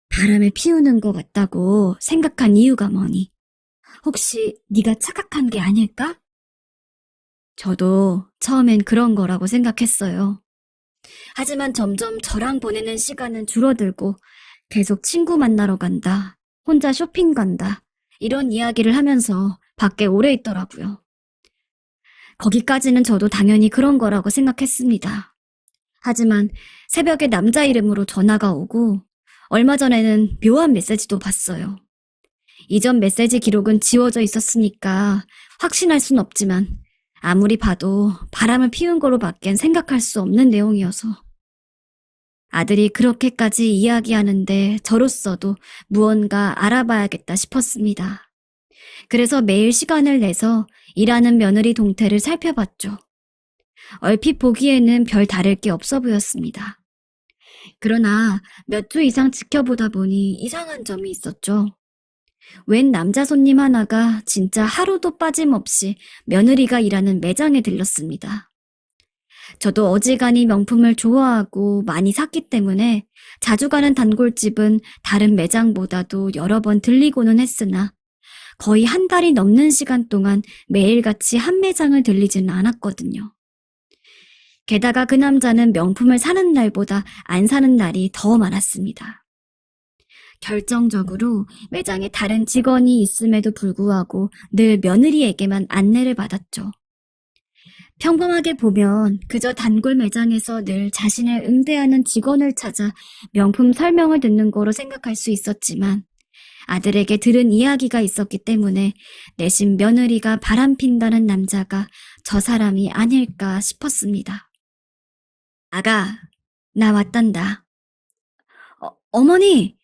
바람을 피우는 것 같다고 생각한 이유가 뭐니? 혹시 네가 착각한 게 아닐까? 저도 처음엔 그런 거라고 생각했어요. 하지만 점점 저랑 보내는 시간은 줄어들고 계속 친구 만나러 간다, 혼자 쇼핑 간다, 이런 이야기를 하면서 밖에 오래 있더라고요. 거기까지는 저도 당연히 그런 거라고 생각했습니다. 하지만 새벽에 남자 이름으로 전화가 오고 얼마 전에는 묘한 메시지도 봤어요. 이전 메시지 기록은 지워져 있었으니까 확신할 순 없지만 아무리 봐도 바람을 피운 거로 밖엔 생각할 수 없는 내용이어서 아들이 그렇게까지 이야기하는데 저로서도 무언가 알아봐야겠다 싶었습니다. 그래서 매일 시간을 내서 일하는 며느리 동태를 살펴봤죠. 얼핏 보기에는 별 다를 게 없어 보였습니다. 그러나 몇 주 이상 지켜보다 보니 이상한 점이 있었죠. 웬 남자 손님 하나가 진짜 하루도 빠짐없이 며느리가 일하는 매장에 들렀습니다. 저도 어지간히 명품을 좋아하고 많이 샀기 때문에 자주 가는 단골집은 다른 매장보다도 여러 번 들리고는 했으나 거의 한 달이 넘는 시간 동안 매일같이 한 매장을 들리지는 않았거든요. 게다가 그 남자는 명품을 사는 날보다 안 사는 날이 더 많았습니다. 결정적으로 매장에 다른 직원이 있음에도 불구하고 늘 며느리에게만 안내를 받았죠. 평범하게 보면 그저 단골 매장에서 늘 자신을 응대하는 직원을 찾아 명품 설명을 듣는 거로 생각할 수 있었지만 아들에게 들은 이야기가 있었기 때문에 내심 며느리가 바람핀다는 남자가 저 사람이 아닐까 싶었습니다. 아가, 나 왔단다. 어머니,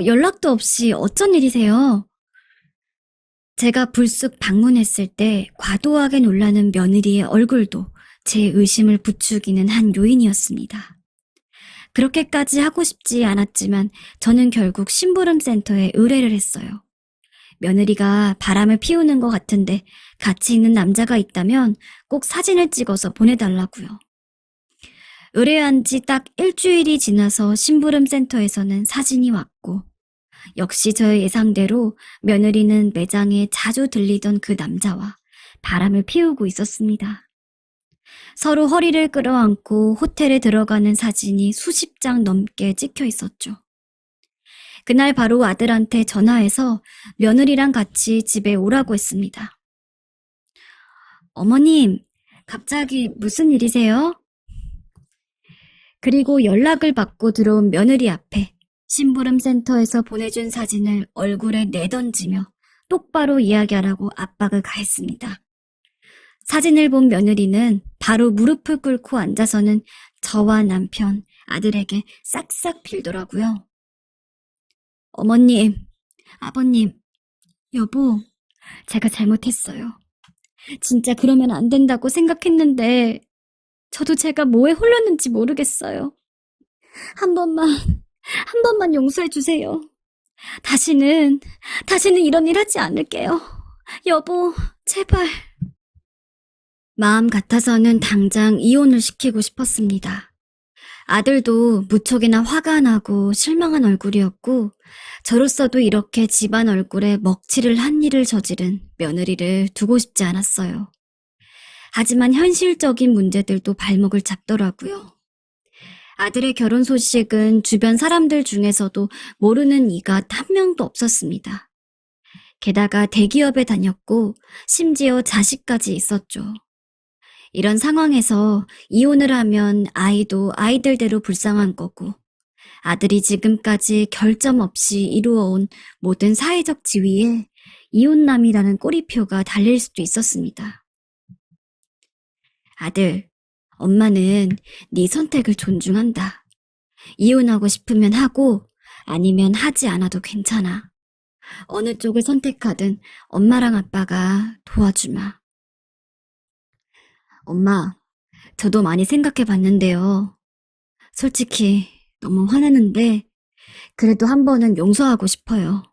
연락도 없이 어쩐 일이세요? 제가 불쑥 방문했을 때 과도하게 놀라는 며느리의 얼굴도 제 의심을 부추기는 한 요인이었습니다. 그렇게까지 하고 싶지 않았지만 저는 결국 심부름센터에 의뢰를 했어요. 며느리가 바람을 피우는 것 같은데 같이 있는 남자가 있다면 꼭 사진을 찍어서 보내달라고요. 의뢰한 지 딱 일주일이 지나서 심부름센터에서는 사진이 왔고 역시 저의 예상대로 며느리는 매장에 자주 들리던 그 남자와 바람을 피우고 있었습니다. 서로 허리를 끌어안고 호텔에 들어가는 사진이 수십 장 넘게 찍혀 있었죠. 그날 바로 아들한테 전화해서 며느리랑 같이 집에 오라고 했습니다. 어머님, 갑자기 무슨 일이세요? 그리고 연락을 받고 들어온 며느리 앞에 심부름센터에서 보내준 사진을 얼굴에 내던지며 똑바로 이야기하라고 압박을 가했습니다. 사진을 본 며느리는 바로 무릎을 꿇고 앉아서는 저와 남편, 아들에게 싹싹 빌더라고요. 어머님, 아버님, 여보, 제가 잘못했어요. 진짜 그러면 안 된다고 생각했는데 저도 제가 뭐에 홀렸는지 모르겠어요. 한 번만 용서해 주세요. 다시는 이런 일 하지 않을게요. 여보, 제발. 마음 같아서는 당장 이혼을 시키고 싶었습니다. 아들도 무척이나 화가 나고 실망한 얼굴이었고 저로서도 이렇게 집안 얼굴에 먹칠을 한 일을 저지른 며느리를 두고 싶지 않았어요. 하지만 현실적인 문제들도 발목을 잡더라고요. 아들의 결혼 소식은 주변 사람들 중에서도 모르는 이가 한 명도 없었습니다. 게다가 대기업에 다녔고 심지어 자식까지 있었죠. 이런 상황에서 이혼을 하면 아이도 아이들대로 불쌍한 거고 아들이 지금까지 결점 없이 이루어온 모든 사회적 지위에 이혼남이라는 꼬리표가 달릴 수도 있었습니다. 아들, 엄마는 네 선택을 존중한다. 이혼하고 싶으면 하고 아니면 하지 않아도 괜찮아. 어느 쪽을 선택하든 엄마랑 아빠가 도와주마. 엄마, 저도 많이 생각해 봤는데요. 솔직히 너무 화나는데 그래도 한 번은 용서하고 싶어요.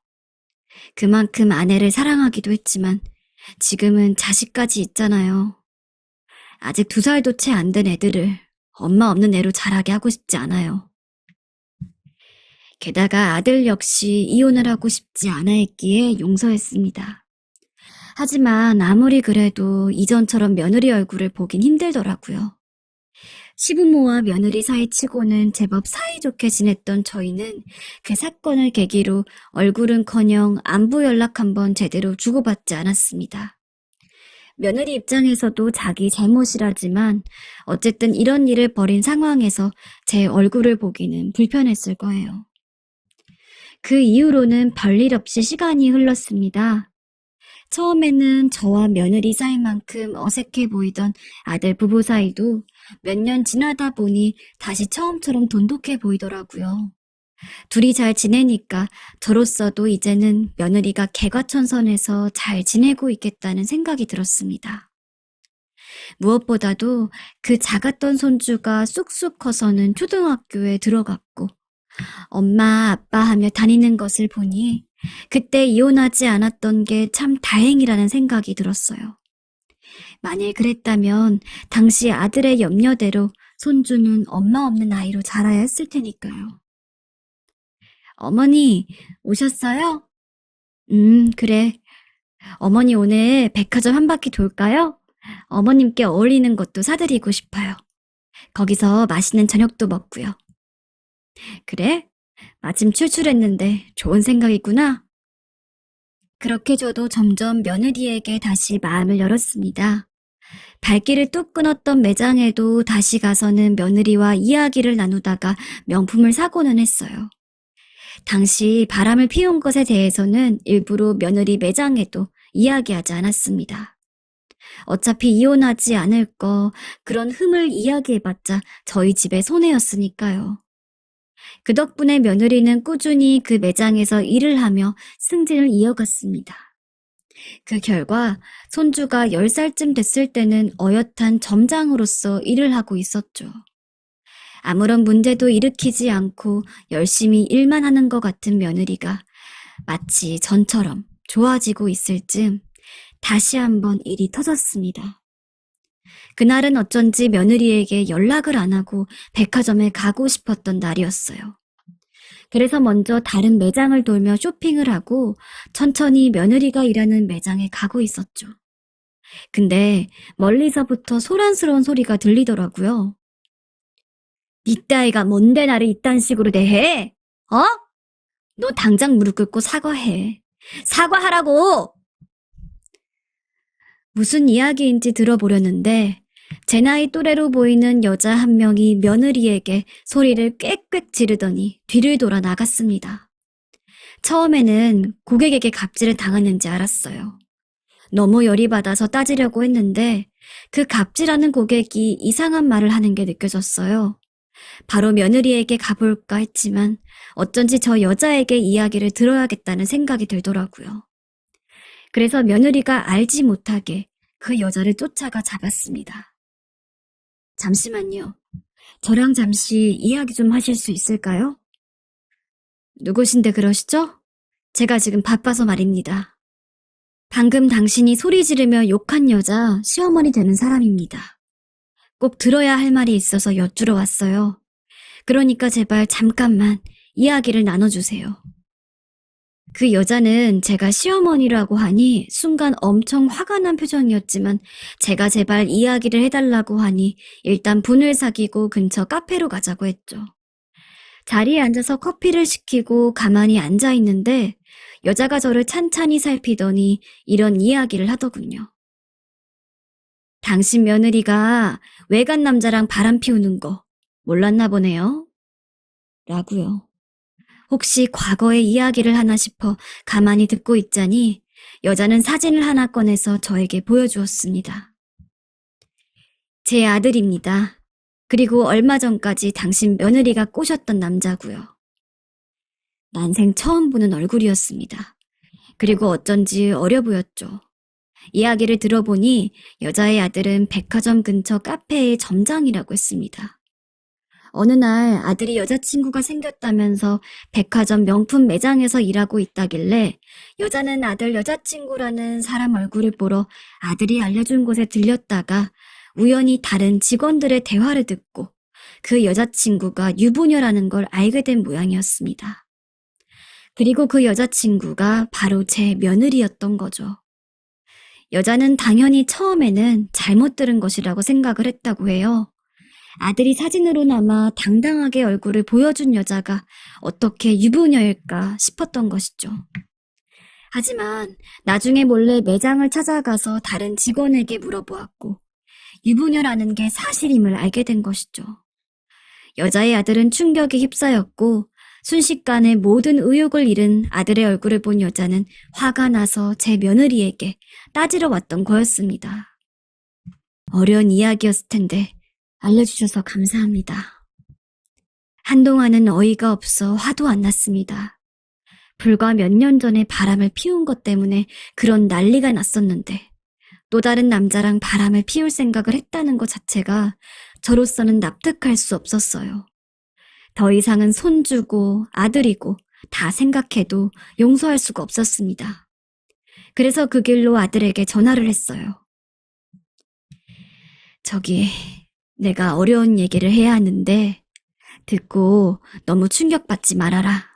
그만큼 아내를 사랑하기도 했지만 지금은 자식까지 있잖아요. 아직 2살도 채 안 된 애들을 엄마 없는 애로 자라게 하고 싶지 않아요. 게다가 아들 역시 이혼을 하고 싶지 않아 했기에 용서했습니다. 하지만 아무리 그래도 이전처럼 며느리 얼굴을 보긴 힘들더라고요. 시부모와 며느리 사이치고는 제법 사이좋게 지냈던 저희는 그 사건을 계기로 얼굴은커녕 안부 연락 한번 제대로 주고받지 않았습니다. 며느리 입장에서도 자기 잘못이라지만 어쨌든 이런 일을 벌인 상황에서 제 얼굴을 보기는 불편했을 거예요. 그 이후로는 별일 없이 시간이 흘렀습니다. 처음에는 저와 며느리 사이만큼 어색해 보이던 아들 부부 사이도 몇 년 지나다 보니 다시 처음처럼 돈독해 보이더라고요. 둘이 잘 지내니까 저로서도 이제는 며느리가 개과천선해서 잘 지내고 있겠다는 생각이 들었습니다. 무엇보다도 그 작았던 손주가 쑥쑥 커서는 초등학교에 들어갔고 엄마 아빠 하며 다니는 것을 보니 그때 이혼하지 않았던 게 참 다행이라는 생각이 들었어요. 만일 그랬다면 당시 아들의 염려대로 손주는 엄마 없는 아이로 자라야 했을 테니까요. 어머니, 오셨어요? 그래. 어머니 오늘 백화점 한 바퀴 돌까요? 어머님께 어울리는 것도 사드리고 싶어요. 거기서 맛있는 저녁도 먹고요. 그래? 마침 출출했는데 좋은 생각이구나. 그렇게 저도 점점 며느리에게 다시 마음을 열었습니다. 발길을 뚝 끊었던 매장에도 다시 가서는 며느리와 이야기를 나누다가 명품을 사고는 했어요. 당시 바람을 피운 것에 대해서는 일부러 며느리 매장에도 이야기하지 않았습니다. 어차피 이혼하지 않을 거 그런 흠을 이야기해봤자 저희 집의 손해였으니까요. 그 덕분에 며느리는 꾸준히 그 매장에서 일을 하며 승진을 이어갔습니다. 그 결과 손주가 10살쯤 됐을 때는 어엿한 점장으로서 일을 하고 있었죠. 아무런 문제도 일으키지 않고 열심히 일만 하는 것 같은 며느리가 마치 전처럼 좋아지고 있을 즈음 다시 한번 일이 터졌습니다. 그날은 어쩐지 며느리에게 연락을 안 하고 백화점에 가고 싶었던 날이었어요. 그래서 먼저 다른 매장을 돌며 쇼핑을 하고 천천히 며느리가 일하는 매장에 가고 있었죠. 근데 멀리서부터 소란스러운 소리가 들리더라고요. 니 따위가 뭔데 나를 이딴 식으로 대해? 어? 너 당장 무릎 꿇고 사과해. 사과하라고! 무슨 이야기인지 들어보려는데 제 나이 또래로 보이는 여자 한 명이 며느리에게 소리를 꽥꽥 지르더니 뒤를 돌아 나갔습니다. 처음에는 고객에게 갑질을 당했는지 알았어요. 너무 열이 받아서 따지려고 했는데 그 갑질하는 고객이 이상한 말을 하는 게 느껴졌어요. 바로 며느리에게 가볼까 했지만 어쩐지 저 여자에게 이야기를 들어야겠다는 생각이 들더라고요. 그래서 며느리가 알지 못하게 그 여자를 쫓아가 잡았습니다. 잠시만요. 저랑 잠시 이야기 좀 하실 수 있을까요? 누구신데 그러시죠? 제가 지금 바빠서 말입니다. 방금 당신이 소리 지르며 욕한 여자 시어머니 되는 사람입니다. 꼭 들어야 할 말이 있어서 여쭈러 왔어요. 그러니까 제발 잠깐만 이야기를 나눠주세요. 그 여자는 제가 시어머니라고 하니 순간 엄청 화가 난 표정이었지만 제가 제발 이야기를 해달라고 하니 일단 분을 사귀고 근처 카페로 가자고 했죠. 자리에 앉아서 커피를 시키고 가만히 앉아 있는데 여자가 저를 찬찬히 살피더니 이런 이야기를 하더군요. 당신 며느리가 외간 남자랑 바람 피우는 거 몰랐나 보네요. 라고요. 혹시 과거의 이야기를 하나 싶어 가만히 듣고 있자니 여자는 사진을 하나 꺼내서 저에게 보여주었습니다. 제 아들입니다. 그리고 얼마 전까지 당신 며느리가 꼬셨던 남자고요. 난생 처음 보는 얼굴이었습니다. 그리고 어쩐지 어려 보였죠. 이야기를 들어보니 여자의 아들은 백화점 근처 카페의 점장이라고 했습니다. 어느 날 아들이 여자친구가 생겼다면서 백화점 명품 매장에서 일하고 있다길래 여자는 아들 여자친구라는 사람 얼굴을 보러 아들이 알려준 곳에 들렸다가 우연히 다른 직원들의 대화를 듣고 그 여자친구가 유부녀라는 걸 알게 된 모양이었습니다. 그리고 그 여자친구가 바로 제 며느리였던 거죠. 여자는 당연히 처음에는 잘못 들은 것이라고 생각을 했다고 해요. 아들이 사진으로나마 당당하게 얼굴을 보여준 여자가 어떻게 유부녀일까 싶었던 것이죠. 하지만 나중에 몰래 매장을 찾아가서 다른 직원에게 물어보았고 유부녀라는 게 사실임을 알게 된 것이죠. 여자의 아들은 충격에 휩싸였고 순식간에 모든 의욕을 잃은 아들의 얼굴을 본 여자는 화가 나서 제 며느리에게 따지러 왔던 거였습니다. 어려운 이야기였을 텐데 알려주셔서 감사합니다. 한동안은 어이가 없어 화도 안 났습니다. 불과 몇 년 전에 바람을 피운 것 때문에 그런 난리가 났었는데 또 다른 남자랑 바람을 피울 생각을 했다는 것 자체가 저로서는 납득할 수 없었어요. 더 이상은 손주고 아들이고 다 생각해도 용서할 수가 없었습니다. 그래서 그 길로 아들에게 전화를 했어요. 저기, 내가 어려운 얘기를 해야 하는데 듣고 너무 충격받지 말아라.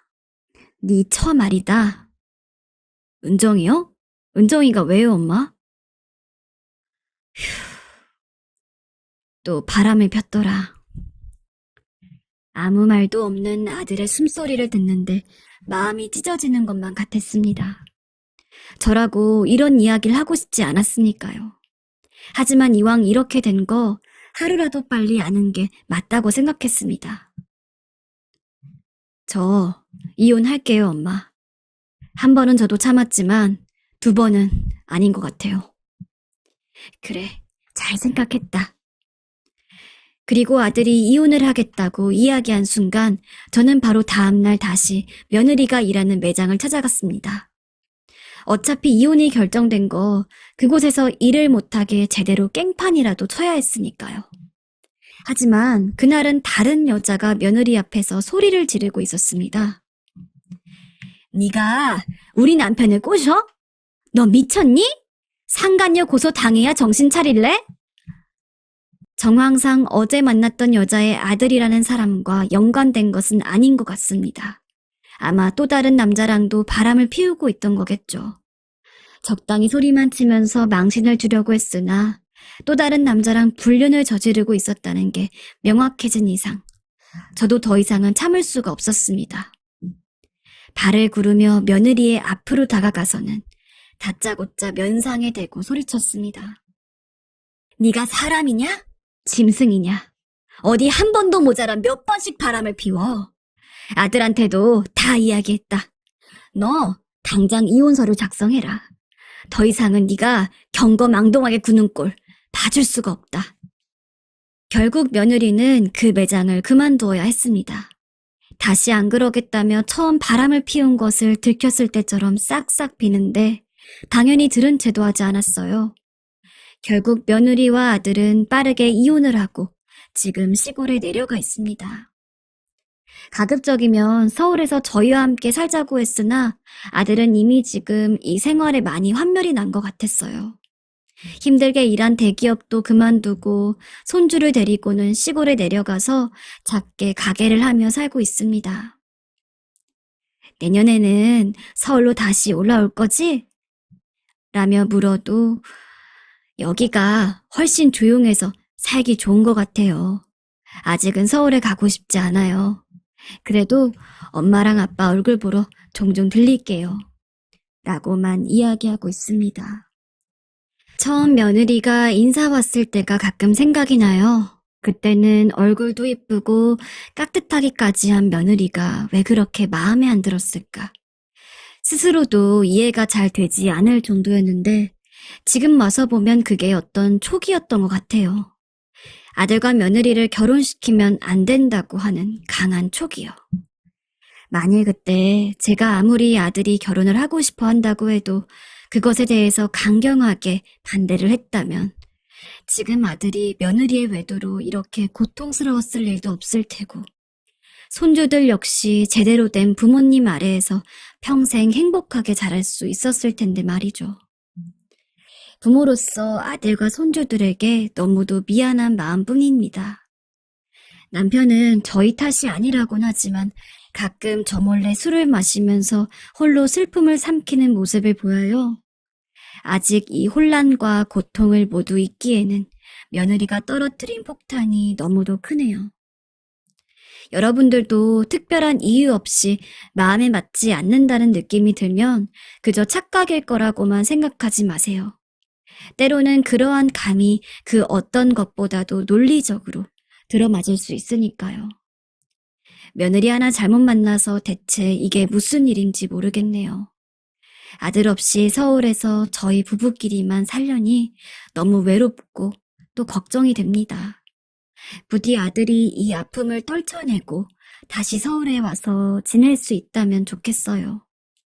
네 처 말이다. 은정이요? 은정이가 왜요, 엄마? 또 바람을 폈더라. 아무 말도 없는 아들의 숨소리를 듣는데 마음이 찢어지는 것만 같았습니다. 저라고 이런 이야기를 하고 싶지 않았으니까요. 하지만 이왕 이렇게 된 거 하루라도 빨리 아는 게 맞다고 생각했습니다. 저 이혼할게요, 엄마. 한 번은 저도 참았지만 두 번은 아닌 것 같아요. 그래, 잘 생각했다. 그리고 아들이 이혼을 하겠다고 이야기한 순간 저는 바로 다음날 다시 며느리가 일하는 매장을 찾아갔습니다. 어차피 이혼이 결정된 거 그곳에서 일을 못하게 제대로 깽판이라도 쳐야 했으니까요. 하지만 그날은 다른 여자가 며느리 앞에서 소리를 지르고 있었습니다. 네가 우리 남편을 꼬셔? 너 미쳤니? 상간녀 고소 당해야 정신 차릴래? 정황상 어제 만났던 여자의 아들이라는 사람과 연관된 것은 아닌 것 같습니다. 아마 또 다른 남자랑도 바람을 피우고 있던 거겠죠. 적당히 소리만 치면서 망신을 주려고 했으나 또 다른 남자랑 불륜을 저지르고 있었다는 게 명확해진 이상 저도 더 이상은 참을 수가 없었습니다. 발을 구르며 며느리의 앞으로 다가가서는 다짜고짜 면상에 대고 소리쳤습니다. 네가 사람이냐? 짐승이냐? 어디 한 번도 모자라 몇 번씩 바람을 피워. 아들한테도 다 이야기했다. 너 당장 이혼서를 작성해라. 더 이상은 네가 경거망동하게 구는 꼴 봐줄 수가 없다. 결국 며느리는 그 매장을 그만두어야 했습니다. 다시 안 그러겠다며 처음 바람을 피운 것을 들켰을 때처럼 싹싹 비는데 당연히 들은 채도 하지 않았어요. 결국 며느리와 아들은 빠르게 이혼을 하고 지금 시골에 내려가 있습니다. 가급적이면 서울에서 저희와 함께 살자고 했으나 아들은 이미 지금 이 생활에 많이 환멸이 난 것 같았어요. 힘들게 일한 대기업도 그만두고 손주를 데리고는 시골에 내려가서 작게 가게를 하며 살고 있습니다. 내년에는 서울로 다시 올라올 거지? 라며 물어도 여기가 훨씬 조용해서 살기 좋은 것 같아요. 아직은 서울에 가고 싶지 않아요. 그래도 엄마랑 아빠 얼굴 보러 종종 들릴게요. 라고만 이야기하고 있습니다. 처음 며느리가 인사 왔을 때가 가끔 생각이 나요. 그때는 얼굴도 이쁘고 깍듯하기까지 한 며느리가 왜 그렇게 마음에 안 들었을까? 스스로도 이해가 잘 되지 않을 정도였는데 지금 와서 보면 그게 어떤 촉이었던 것 같아요. 아들과 며느리를 결혼시키면 안 된다고 하는 강한 촉이요. 만일 그때 제가 아무리 아들이 결혼을 하고 싶어 한다고 해도 그것에 대해서 강경하게 반대를 했다면 지금 아들이 며느리의 외도로 이렇게 고통스러웠을 일도 없을 테고 손주들 역시 제대로 된 부모님 아래에서 평생 행복하게 자랄 수 있었을 텐데 말이죠. 부모로서 아들과 손주들에게 너무도 미안한 마음뿐입니다. 남편은 저희 탓이 아니라곤 하지만 가끔 저 몰래 술을 마시면서 홀로 슬픔을 삼키는 모습을 보여요. 아직 이 혼란과 고통을 모두 잊기에는 며느리가 떨어뜨린 폭탄이 너무도 크네요. 여러분들도 특별한 이유 없이 마음에 맞지 않는다는 느낌이 들면 그저 착각일 거라고만 생각하지 마세요. 때로는 그러한 감이 그 어떤 것보다도 논리적으로 들어맞을 수 있으니까요. 며느리 하나 잘못 만나서 대체 이게 무슨 일인지 모르겠네요. 아들 없이 서울에서 저희 부부끼리만 살려니 너무 외롭고 또 걱정이 됩니다. 부디 아들이 이 아픔을 떨쳐내고 다시 서울에 와서 지낼 수 있다면 좋겠어요.